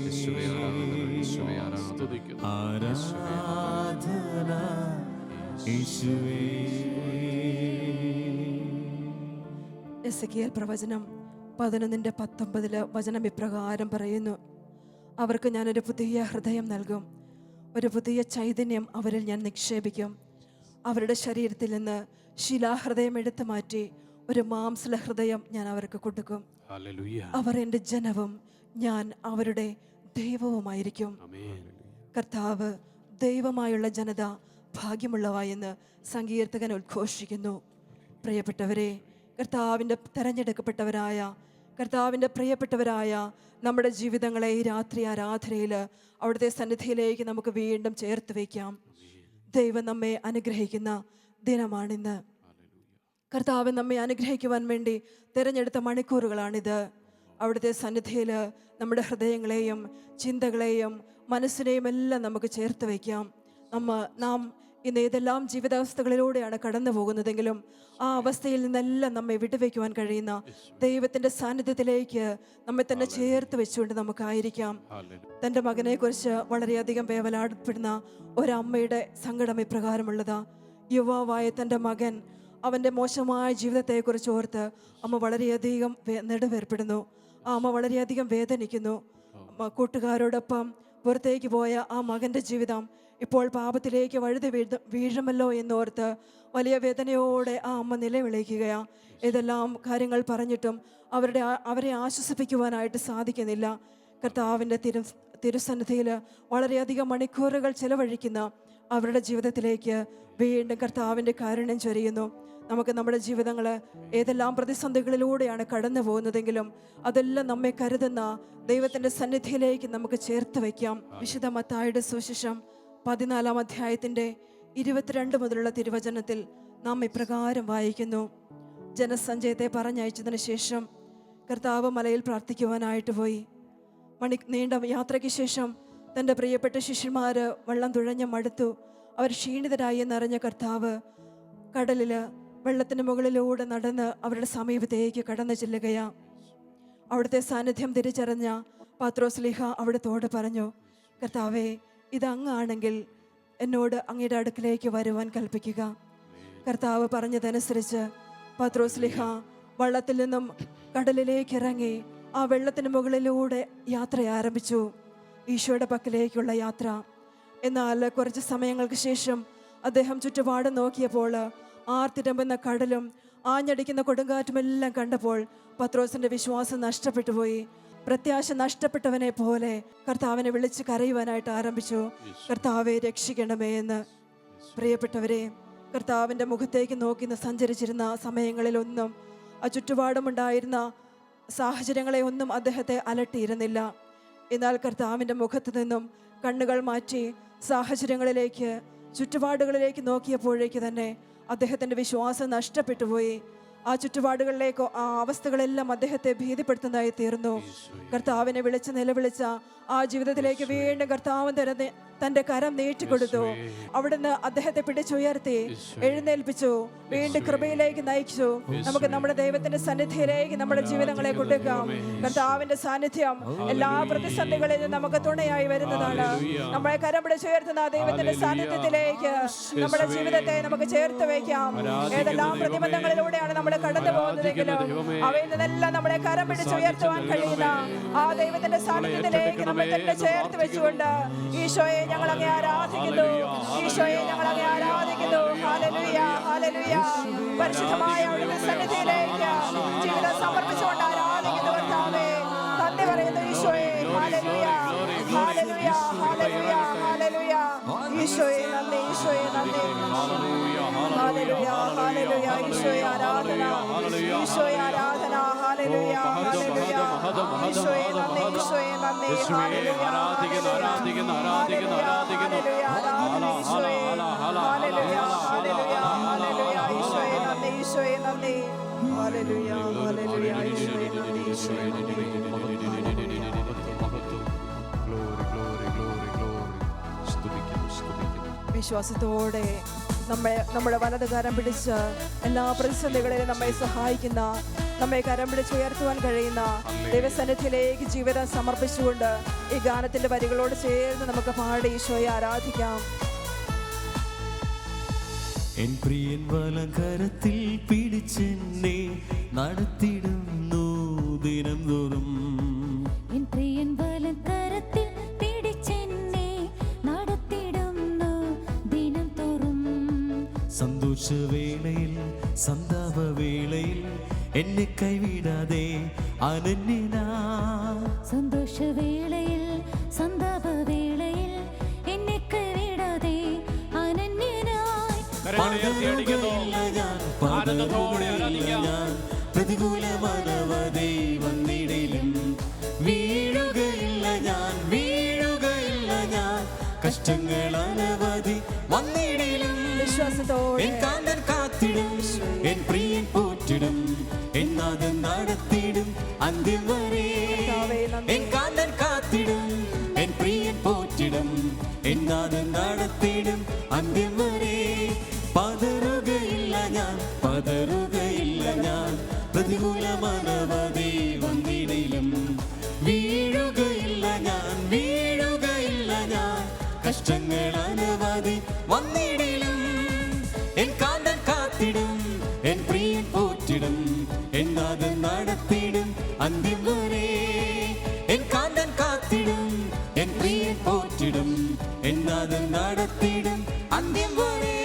യേശുവേ ആരാധന യേശുവേ ആരാധന എസെക്കിയേൽ പ്രവചനം 11:19 വചനം ഇപ്രകാരം പറയുന്നു: അവർക്ക് ഞാനൊരു പുതിയ ഹൃദയം നൽകും, ഒരു പുതിയ ചൈതന്യം അവരിൽ ഞാൻ നിക്ഷേപിക്കും. അവരുടെ ശരീരത്തിൽ നിന്ന് ശിലാഹൃദയം എടുത്തു മാറ്റി ഒരു മാംസല ഹൃദയം ഞാൻ അവർക്ക് കൊടുക്കും. അവർ എൻ്റെ ജനവും ഞാൻ അവരുടെ ദൈവവുമായിരിക്കും. കർത്താവ് ദൈവമായുള്ള ജനത ഭാഗ്യമുള്ളവയെന്ന് സങ്കീർത്തകൻ ഉദ്ഘോഷിക്കുന്നു. പ്രിയപ്പെട്ടവരെ, കർത്താവിൻ്റെ തെരഞ്ഞെടുക്കപ്പെട്ടവരായ, കർത്താവിൻ്റെ പ്രിയപ്പെട്ടവരായ നമ്മുടെ ജീവിതങ്ങളെ ഈ രാത്രി ആരാധനയിൽ അവിടുത്തെ സന്നിധിയിലേക്ക് നമുക്ക് വീണ്ടും ചേർത്ത് വയ്ക്കാം. ദൈവം നമ്മെ അനുഗ്രഹിക്കുന്ന ദിനമാണിന്ന്. കർത്താവ് നമ്മെ അനുഗ്രഹിക്കുവാൻ വേണ്ടി തിരഞ്ഞെടുത്ത മണിക്കൂറുകളാണിത്. അവിടുത്തെ സന്നിധിയിൽ നമ്മുടെ ഹൃദയങ്ങളെയും ചിന്തകളെയും മനസ്സിനെയും എല്ലാം നമുക്ക് ചേർത്ത് വയ്ക്കാം. നാം ഇന്ന് ഏതെല്ലാം ജീവിതാവസ്ഥകളിലൂടെയാണ് കടന്നു പോകുന്നതെങ്കിലും ആ അവസ്ഥയിൽ നിന്നെല്ലാം നമ്മെ വിട്ടുവയ്ക്കുവാൻ കഴിയുന്ന ദൈവത്തിൻ്റെ സാന്നിധ്യത്തിലേക്ക് നമ്മെ തന്നെ ചേർത്ത് വെച്ചുകൊണ്ട് നമുക്കായിരിക്കാം. തൻ്റെ മകനെ കുറിച്ച് വളരെയധികം വേവലാടപ്പെടുന്ന ഒരമ്മയുടെ സങ്കടം ഇപ്രകാരമുള്ളതാ. യുവാവായ തൻ്റെ മകൻ അവൻ്റെ മോശമായ ജീവിതത്തെക്കുറിച്ച് ഓർത്ത് അമ്മ വളരെയധികം നെടുവേർപ്പെടുന്നു. ആ അമ്മ വളരെയധികം വേദനിക്കുന്നു. കൂട്ടുകാരോടൊപ്പം പുറത്തേക്ക് പോയ ആ മകൻ്റെ ജീവിതം ഇപ്പോൾ പാപത്തിലേക്ക് വഴുതി വീഴുമല്ലോ എന്നോർത്ത് വലിയ വേദനയോടെ ആ അമ്മ നിലവിളിക്കുകയാണ്. ഏതെല്ലാം കാര്യങ്ങൾ പറഞ്ഞിട്ടും അവരെ ആശ്വസിപ്പിക്കുവാനായിട്ട് സാധിക്കുന്നില്ല. കർത്താവിൻ്റെ തിരുസന്നിധിയിൽ വളരെയധികം മണിക്കൂറുകൾ ചെലവഴിക്കുന്ന അവരുടെ ജീവിതത്തിലേക്ക് വീണ്ടും കർത്താവിൻ്റെ കാരുണ്യം ചൊരിയുന്നു. നമുക്ക് നമ്മുടെ ജീവിതങ്ങൾ ഏതെല്ലാം പ്രതിസന്ധികളിലൂടെയാണ് കടന്നു പോകുന്നതെങ്കിലും അതെല്ലാം നമ്മെ കരുതുന്ന ദൈവത്തിൻ്റെ സന്നിധിയിലേക്ക് നമുക്ക് ചേർത്ത് വയ്ക്കാം. വിശുദ്ധ മത്തായിയുടെ സുവിശേഷം 14-ാം അധ്യായത്തിൻ്റെ 22 മുതലുള്ള തിരുവചനത്തിൽ നാം ഇപ്രകാരം വായിക്കുന്നു: ജനസഞ്ചയത്തെ പറഞ്ഞയച്ചതിന് ശേഷം കർത്താവ് മലയിൽ പ്രാർത്ഥിക്കുവാനായിട്ട് പോയി. നീണ്ട യാത്രയ്ക്ക് ശേഷം തൻ്റെ പ്രിയപ്പെട്ട ശിഷ്യന്മാർ വെള്ളം തുഴഞ്ഞ് മടുത്തു. അവർ ക്ഷീണിതരായി എന്നറിഞ്ഞ കർത്താവ് കടലിൽ വെള്ളത്തിന് മുകളിലൂടെ നടന്ന് അവരുടെ സമീപത്തേക്ക് കടന്നു ചെല്ലുകയാണ്. അവിടുത്തെ സാന്നിധ്യം തിരിച്ചറിഞ്ഞ പത്രോസ്ലീഹ അവിടുത്തോട് പറഞ്ഞു, കർത്താവേ, ഇത് അങ്ങാണെങ്കിൽ എന്നോട് അങ്ങയുടെ അടുക്കിലേക്ക് വരുവാൻ കൽപ്പിക്കുക. കർത്താവ് പറഞ്ഞതനുസരിച്ച് പത്രോസ്ലീഹ വള്ളത്തിൽ നിന്നും കടലിലേക്ക് ഇറങ്ങി ആ വെള്ളത്തിന് മുകളിലൂടെ യാത്ര ആരംഭിച്ചു, ഈശോയുടെ പക്കലേക്കുള്ള യാത്ര. എന്നാൽ കുറച്ച് സമയങ്ങൾക്ക് ശേഷം അദ്ദേഹം ചുറ്റുപാടും നോക്കിയപ്പോൾ ആർത്തിരമ്പുന്ന കടലും ആഞ്ഞടിക്കുന്ന കൊടുങ്കാറ്റുമെല്ലാം കണ്ടപ്പോൾ പത്രോസിന്റെ വിശ്വാസം നഷ്ടപ്പെട്ടു പോയി. പ്രത്യാശ നഷ്ടപ്പെട്ടവനെ പോലെ കർത്താവിനെ വിളിച്ച് കരയുവാനായിട്ട് ആരംഭിച്ചു, കർത്താവെ രക്ഷിക്കണമേ എന്ന്. പ്രിയപ്പെട്ടവരെ, കർത്താവിൻ്റെ മുഖത്തേക്ക് നോക്കി സഞ്ചരിച്ചിരുന്ന സമയങ്ങളിലൊന്നും ആ ചുറ്റുപാടുമുണ്ടായിരുന്ന സാഹചര്യങ്ങളെ ഒന്നും അദ്ദേഹത്തെ അലട്ടിയിരുന്നില്ല. എന്നാൽ കർത്താവിൻ്റെ മുഖത്ത് നിന്നും കണ്ണുകൾ മാറ്റി സാഹചര്യങ്ങളിലേക്ക്, ചുറ്റുപാടുകളിലേക്ക് നോക്കിയപ്പോഴേക്ക് തന്നെ അദ്ദേഹത്തിൻ്റെ വിശ്വാസം നഷ്ടപ്പെട്ടു പോയി. ആ ചുറ്റുപാടുകളിലേക്കോ ആ അവസ്ഥകളെല്ലാം അദ്ദേഹത്തെ ഭീതിപ്പെടുത്തുന്നതായി തീർന്നു. കർത്താവിനെ വിളിച്ച് നിലവിളിച്ച ആ ജീവിതത്തിലേക്ക് വീണ്ടും കർത്താവ് തൻ്റെ കരം നീട്ടിക്കൊടുത്തു. അവിടുന്ന് അദ്ദേഹത്തെ പിടിച്ചുയർത്തി എഴുന്നേൽപ്പിച്ചു, വീണ്ടും കൃപയിലേക്ക് നയിച്ചു. നമുക്ക് നമ്മുടെ ദൈവത്തിന്റെ സന്നിധിയിലേക്ക് നമ്മുടെ ജീവിതങ്ങളെ കൊടുക്കാം. കർത്താവിന്റെ സാന്നിധ്യം എല്ലാ പ്രതിസന്ധികളിലും നമുക്ക് തുണയായി വരുന്നതാണ്. നമ്മളെ കരം പിടിച്ചുയർത്തുന്ന ദൈവത്തിന്റെ സാന്നിധ്യത്തിലേക്ക് നമ്മുടെ ജീവിതത്തെ നമുക്ക് ചേർത്ത് വയ്ക്കാം. ഏതെല്ലാം പ്രതിബന്ധങ്ങളിലൂടെയാണ് നമ്മൾ കടന്നു പോകുന്നതെങ്കിലും അവയിൽ നിന്നെല്ലാം നമ്മളെ കരം പിടിച്ചുയർത്തുവാൻ കഴിയുന്ന ആ ദൈവത്തിന്റെ സാന്നിധ്യത്തിലേക്ക് നമ്മൾ തന്നെ ചേർത്ത് വെച്ചുകൊണ്ട് ഈശോയെ ഞങ്ങൾ അങ്ങേ ആരാധിക്കുന്നു, ഈശോയെ ഞങ്ങൾ അങ്ങേ ആരാധിക്കുന്നു. Hallelujah, hallelujah. പരിശുദ്ധമായ അവിടുത്തെ സന്നിധിയിലേക്ക് ജീവിതം സമർപ്പിച്ചുകൊണ്ട് ആരാധിക്കുന്നു കർത്താവേ. നന്ദി പറയുന്നു ഈശോയെ. Hallelujah, hallelujah, hallelujah, hallelujah. ഈശോയെ നന്ദി, ഈശോയെ നന്ദി. Hallelujah, hallelujah. ഈശോയെ ആരാധന, ഈശോയെ ആരാധന. Hallelujah, hallelujah. ഈശോയെ നന്ദി, ഈശോയെ നന്ദി. ഹല്ലേലൂയ, ആരാധിക്കുന്നു, ആരാധിക്കുന്നു, ആരാധിക്കുന്നു, ആരാധിക്കുന്നു. ആരാധന ഈശോയെ. Hallelujah, hallelujah, hallelujah. ഈശോയെ നന്ദി, ഈശോയെ നന്ദി. Hallelujah, hallelujah. ഈശോയെ നന്ദി, ഈശോയെ നന്ദി. വിശ്വാസത്തോടെ നമ്മുടെ വലത് കരം പിടിച്ച് എല്ലാ പ്രതിസന്ധികളിലും നമ്മെ സഹായിക്കുന്ന, നമ്മെ കരം പിടിച്ച് ഉയർത്തുവാൻ കഴിയുന്ന ദൈവസന്നിധിയിലേക്ക് ജീവിതം സമർപ്പിച്ചുകൊണ്ട് ഈ ഗാനത്തിന്റെ വരികളോട് ചേർന്ന് നമുക്ക് പാടി ഈശോയെ ആരാധിക്കാം. എൻ പ്രിയൻ വലങ്കരത്തിൽ പിടിച്ചെന്നെ നടത്തിടുന്നു ദിനം തോറും. എൻ പ്രിയൻ വലങ്കരത്തിൽ പിടിച്ചെന്നെ നടത്തിടുന്നു ദിനം തോറും. സന്തോഷവേളയിൽ സന്താപവേളയിൽ എന്നെ കൈവിടാതെ അനന്യനാ. സന്തോഷവേളയിൽ സന്താപവേളയിൽ എന്നെ കൈവിടാതെ അനന്യനായി. പ്രതികൂലമാനവതേ വന്നിടയിലും വീഴുകയില്ല ഞാൻ, വീഴുകയില്ല ഞാൻ. കഷ്ടങ്ങൾ അനവധി വന്നിടയിലും എൻ കാന്തൻ കാത്തിടും, എൻ പ്രിയൻ പോറ്റിടും, എൻ നാഥൻ നടത്തിടും അന്ത്യം വരെ. എൻ കാന്തൻ കാത്തിടും, എൻ പ്രിയൻ പോറ്റിടും, എൻ നാഥൻ നടത്തിടും അന്ത്യം വരെ. പതറുകയില്ല ഞാൻ, പതറുകയില്ല ഞാൻ. പ്രതികൂലമാനവതേ വന്നിടയിലും വീഴുകയില്ല ഞാൻ, വീഴുകയില്ല ഞാൻ. കഷ്ടങ്ങൾ അനവധി വന്നിടയിലും എൻ കാന്തൻ കാത്തിടും, എൻ പ്രിയൻ പോറ്റിടും, എൻ നാഥൻ നടത്തിടും അന്ത്യം വരെ. എൻ കാന്തൻ കാത്തിടും, എൻ പ്രിയൻ പോറ്റിടും, എൻ നാഥൻ നടത്തിടും അന്ത്യം വരെ.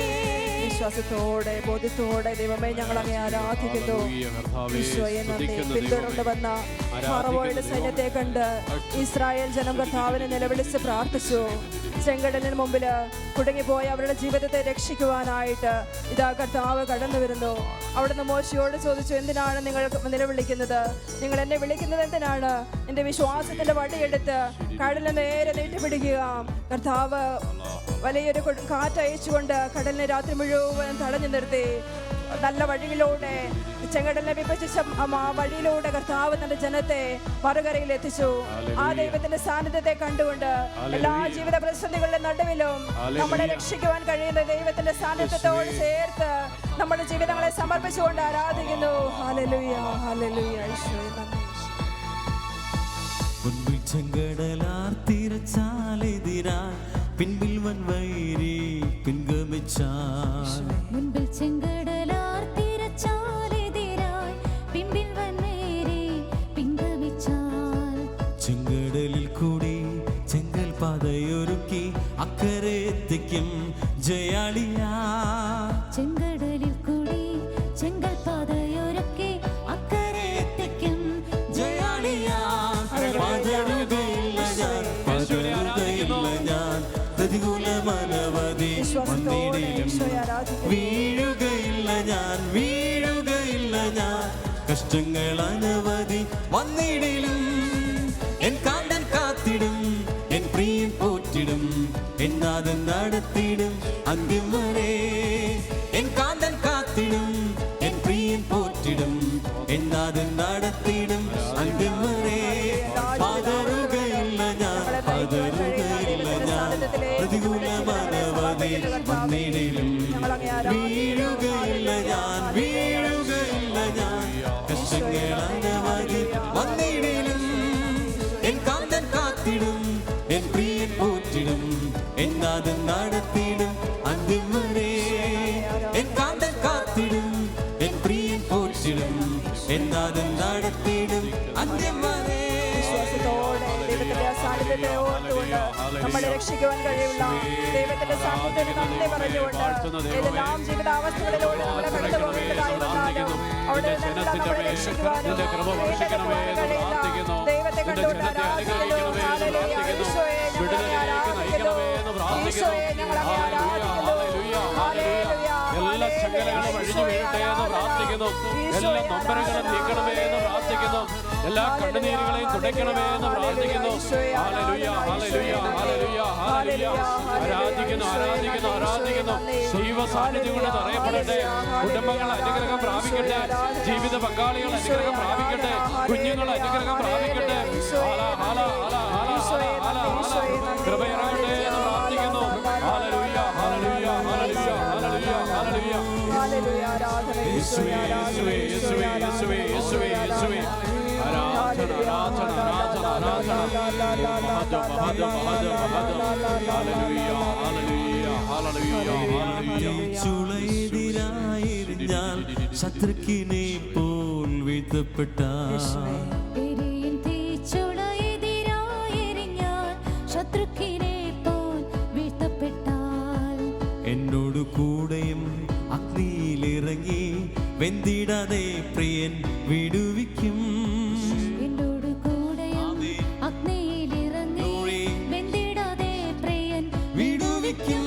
വിശ്വാസത്തോടെ ബോധ്യത്തോടെ ദൈവമേ ഞങ്ങൾ അങ്ങേ ആരാധിക്കുന്നു. ഈശോയെ നന്ദി. പിന്തുടർന്ന് വന്ന ഫറവോയുടെ സൈന്യത്തെ കണ്ട് ഇസ്രായേൽ ജനം കർത്താവിനെ നിലവിളിച്ച് പ്രാർത്ഥിച്ചു. ചെങ്കടലിന് മുമ്പിൽ കുടുങ്ങിപ്പോയ അവരുടെ ജീവിതത്തെ രക്ഷിക്കുവാനായിട്ട് ഇതാ കർത്താവ് കടന്നു വരുന്നു. അവിടുന്ന് മോശയോട് ചോദിച്ചു, എന്തിനാണ് നിങ്ങൾ നിലവിളിക്കുന്നത്? നിങ്ങൾ എന്നെ വിളിക്കുന്നത് എന്തിനാണ്? എൻ്റെ വിശ്വാസത്തിന്റെ വടിയെടുത്ത് കടലിന് നേരെ നീട്ടിപ്പിടിക്കുക. കർത്താവ് വലിയൊരു കാറ്റയച്ചുകൊണ്ട് കടലിനെ രാത്രി മുഴുവൻ തടഞ്ഞു നിർത്തി. നല്ല വഴിയിലൂടെ ചെങ്കടലിനെ വിഭജിച്ച വഴിയിലൂടെ കർത്താവ് തന്റെ ജനത്തെ മറുകരയിൽ എത്തിച്ചു. ആ ദൈവത്തിന്റെ സാന്നിധ്യത്തെ കണ്ടുകൊണ്ട് എല്ലാ ജീവിത പ്രതിസന്ധികളുടെ നടുവിലും നമ്മളെ രക്ഷിക്കുവാൻ കഴിയുന്ന ദൈവത്തിന്റെ സാന്നിധ്യത്തോട് ചേർത്ത് നമ്മുടെ ജീവിതങ്ങളെ സമർപ്പിച്ചുകൊണ്ട് ആരാധിക്കുന്നു. Hallelujah, hallelujah. ഈശോയെ നന്ദി. മുൻപിൽ ചെങ്കടലാർ തിരച്ചാലെതിരായി പിൻപിൽ വൻവൈരി പിൻഗമിച്ചാൽ മുൻപിൽ ചെങ്കടലാർ തിരച്ചാലെതിരായി പിൻപിൽ വൻവൈരി പിൻഗമിച്ചാൽ ചെങ്കടലിൽ കൂടി ചെങ്കൽ പാതയൊരുക്കി അക്കരെ എത്തിക്കും ജയാളിയാ. ചെങ്കടലിൽ കൂടി ചെങ്കൽ പാതയൊരുക്കി അക്കരെ എത്തിക്കും ജയാളിയാ. പതറുകയില്ല ഞാൻ, പതറുകയില്ല ഞാൻ, പ്രതികൂലമനവധി വന്നിടിലും വീഴുകയില്ല ഞാൻ, വീഴുകയില്ല ഞാൻ, കഷ്ടങ്ങൾ അനവധി വന്നിടിലും എൻ കാന്തൻ കാത്തിടും, എൻ പ്രിയൻ പോറ്റിടും, എൻ നാഥൻ നടത്തിടും അന്ത്യം വരെ. എൻ കാന്തൻ കാത്തിടും, എൻ പ്രിയൻ പോറ്റിടും, എൻ നാഥൻ നടത്തിടും അന്ത്യം വരെ. പതറുകയില്ല ഞാൻ, പതറുകയില്ല ഞാൻ, പ്രതികൂലമനവധി വന്നിടിലും വീഴുകയില്ല ഞാൻ, വീഴുകയില്ല ഞാൻ, കഷ്ടങ്ങൾ അനവധി വന്നിടിലും എൻ കാന്തൻ കാത്തിടും, എൻ പ്രിയൻ പോറ്റിടും, എൻ നാഥൻ നടത്തിടും അന്ത്യം വരെ. എൻ കാന്തൻ കാത്തിടും, എൻ പ്രിയൻ പോറ്റിടും, എൻ നാഥൻ നടത്തിടും അന്ത്യം വരെ. വിശ്വാസത്തോടെ ദൈവത്തിന്റെ സാന്നിധ്യത്തെ ഓർത്തുകൊണ്ട് നമ്മളെ രക്ഷിക്കുവാൻ കഴിയുള്ള ദൈവത്തിന്റെ സാന്നിധ്യത്തിന് നന്ദി പറഞ്ഞുകൊണ്ട് ഏതെല്ലാം ജീവിതാവസ്ഥകളിലൂടെ നമ്മളെ കടന്നു പോകേണ്ടതായി വന്നാലും അവിടെ നിന്നെല്ലാം നമ്മളെ രക്ഷിക്കുവാനും കഴിയുന്ന ദൈവത്തെ കണ്ടുകൊണ്ട് ആരാധിക്കുന്നു. ഹല്ലേലൂയ. ഈശോയെ ഞങ്ങൾ അങ്ങേ ആരാധിക്കുന്നു. ഈശോയെ ഞങ്ങൾ അങ്ങേ ആരാധിക്കുന്നു. ഹല്ലേലൂയ. എല്ലാ ചങ്ങലകളും അഴിഞ്ഞു വീഴട്ടെ എന്ന് പ്രാർത്ഥിക്കുന്നു. എല്ലാ നൊമ്പരങ്ങളും നീക്കണമേ എന്ന് പ്രാർത്ഥിക്കുന്നു. എല്ലാ കണ്ണുനീരുകളെയും തുടയ്ക്കണമേ എന്ന് പ്രാർത്ഥിക്കുന്നു. Hallelujah, hallelujah, hallelujah, hallelujah. ആരാധിക്കുന്നു, ആരാധിക്കുന്നു, ആരാധിക്കുന്നു. ദൈവ സാന്നിധ്യം കൊണ്ട് നിറയപ്പെടട്ടെ. കുടുംബങ്ങൾ അനുഗ്രഹം പ്രാപിക്കട്ടെ, ജീവിത പങ്കാളികൾ അനുഗ്രഹം പ്രാപിക്കട്ടെ, കുഞ്ഞുങ്ങൾ അനുഗ്രഹം പ്രാപിക്കട്ടെ. കൃപയിറങ്ങട്ടെ എന്ന് പ്രാർത്ഥിക്കുന്നു. Hallelujah, hallelujah, hallelujah, hallelujah, hallelujah. Hallelujah. ആരാധന ഈശോയെ, ആരാധന ഈശോയെ, ആരാധന യേശുവേ, യേശുവേ. ആരാധന, ആരാധന, ആരാധന, ആരാധന. മഹത്വം, മഹത്വം, മഹത്വം, മഹത്വം. Hallelujah, hallelujah, hallelujah, hallelujah. ചുളയെതിരായിരുന്നാൽ ശത്രുക്കിനെ പോൽ വീഴ്ത്തപ്പെട്ടാൽ എരിയും തീച്ചുളയെതിരായെരിഞ്ഞാൽ ശത്രുക്കിനെ പോൽ വീഴ്ത്തപ്പെട്ടാൽ എന്നോട് കൂടെയും അഗ്നിയിലിറങ്ങി വെന്തിടാതെ പ്രിയൻ വിടുവിക്കും. എന്നോട് കൂടെയും അഗ്നിയിലിറങ്ങി വെന്തിടാതെ പ്രിയൻ വിടുവിക്കും.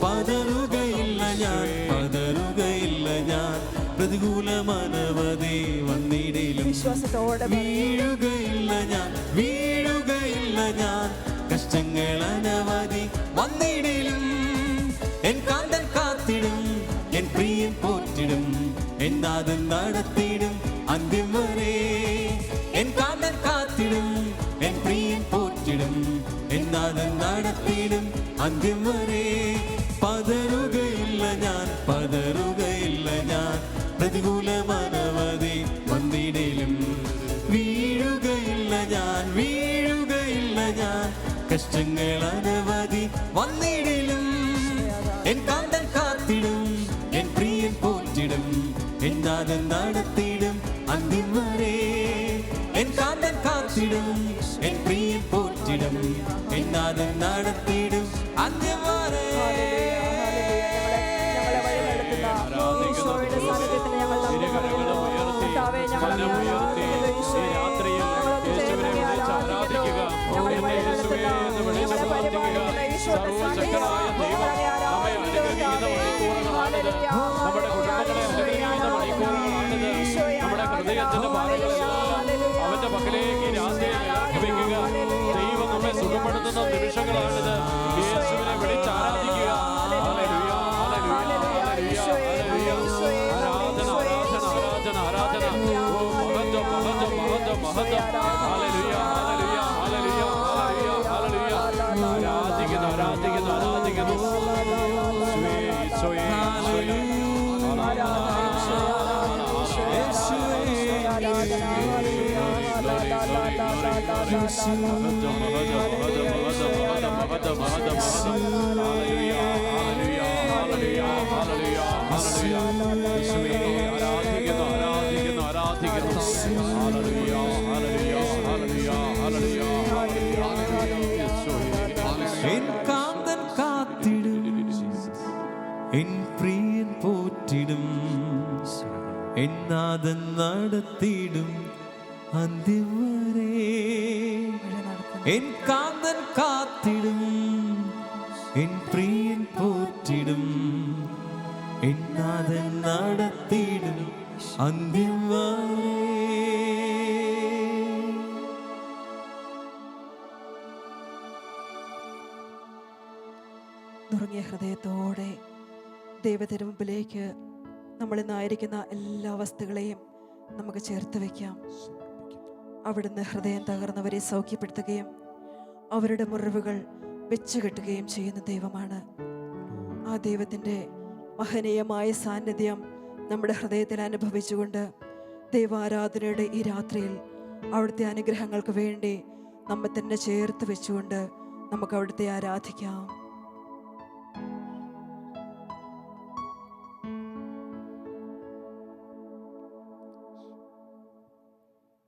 പതറുകയില്ല ഞാൻ, പതറുകയില്ല ഞാൻ, പ്രതികൂലമനവധി വന്നിടിലും വിശ്വാസത്തോടെ വീഴുകയില്ല ഞാൻ, വീഴുകയില്ല ഞാൻ, കഷ്ടങ്ങൾ അനവധി വന്നിടിലും എൻ കാന്തൻ കാത്തിടും, എൻ പ്രിയൻ പോറ്റിടും, എൻ നാഥൻ നടത്തിടും അന്ത്യം വരെ. എൻ കാന്തൻ കാത്തിടും, എൻ പ്രിയൻ പോറ്റിടും, എൻ നാഥൻ നടത്തിടും അന്ത്യം വരെ. പതറുകയില്ല ഞാൻ, പതറുകയില്ല ഞാൻ, പ്രതികൂലമനവധി വന്നിടിലും വീഴുകയില്ല ഞാൻ, വീഴുകയില്ല ഞാൻ, കഷ്ടങ്ങൾ അനവധി വന്നിടിലും എൻ കാന്തൻ കാത്തിടും, എൻ പ്രിയൻ പോറ്റിടും, എൻ നാഥൻ നടത്തിടും അന്ത്യം വരെ. എൻ കാന്തൻ കാത്തിടും, എൻ പ്രിയൻ പോറ്റിടും, എൻ നാഥൻ നടത്തിടും അന്ത്യം വരെ. ഞങ്ങളെ വഴി നടത്തുന്ന ഈശോയുടെ സാന്നിധ്യത്തിന് ഞങ്ങൾ നന്ദി പറയുന്നു. കർത്താവേ, ഞങ്ങൾ അങ്ങേ ആരാധിക്കുന്നു. ഈശോയെ, ഞങ്ങളൊന്ന് ചേർന്ന് അങ്ങേ ആരാധിക്കുക. ഞങ്ങളെ വഴി നടത്തുന്ന ഞങ്ങളെ പരിപാലിക്കുന്ന ഈശോയുടെ സാന്നിധ്യം ഞങ്ങൾ അങ്ങേ ആരാധിക്കുന്നു. കർത്താവേ, ഹല്ലേലൂയ, നമ്മുടെ കുടുംബങ്ങളെ അനുഗ്രഹിക്കുന്ന മണിക്കൂറുകളാണിത്. നമ്മുടെ ഹൃദയത്തിന്റെ ഭാരങ്ങളെല്ലാം അവന്റെ പക്കലേക്ക് രാത്രിയിൽ ഇറക്കി വെക്കുക. ദൈവം നമ്മെ സുഖപ്പെടുത്തുന്ന നിമിഷങ്ങളാണിത്. യേശുവിനെ വിളിച്ച് ആരാധിക്കുക. ഹല്ലേലൂയ, ഹല്ലേലൂയ, ഹല്ലേലൂയ, ഹല്ലേലൂയ, മഹത്വം. Hallelujah, hallelujah, hallelujah, hallelujah, hallelujah. ആരാധിക്കുന്നു, ആരാധിക്കുന്നു, ആരാധിക്കുന്നു. യേശുവേ, ഈശോയേ, ഈശോയേ. എൻ കാന്തൻ കാത്തിടും, എൻ പ്രിയൻ പോറ്റിടും, എന്നാഥൻ നടത്തിയിടും അന്ത്യം വരെ. എൻ കാന്തൻ കാത്തിടും, എൻ പ്രിയൻ പോറ്റിടും, എന്നാഥൻ നടത്തിയിടും അന്ത്യം വരെ. നുറുങ്ങിയ ഹൃദയത്തോടെ ദൈവത്തിന് മുമ്പിലേക്ക് നമ്മളിന്നായിരിക്കുന്ന എല്ലാ വസ്തുക്കളെയും നമുക്ക് ചേർത്ത് വയ്ക്കാം. അവിടുന്ന് ഹൃദയം തകർന്നവരെ സൗഖ്യപ്പെടുത്തുകയും അവരുടെ മുറിവുകൾ വെച്ചുകെട്ടുകയും ചെയ്യുന്ന ദൈവമാണ്. ആ ദൈവത്തിൻ്റെ മഹനീയമായ സാന്നിധ്യം നമ്മുടെ ഹൃദയത്തിൽ അനുഭവിച്ചുകൊണ്ട് ദൈവാരാധനയുടെ ഈ രാത്രിയിൽ അവിടുത്തെ അനുഗ്രഹങ്ങൾക്ക് വേണ്ടി നമ്മെ തന്നെ ചേർത്ത് വെച്ചുകൊണ്ട് നമുക്ക് അവിടുത്തെ ആരാധിക്കാം.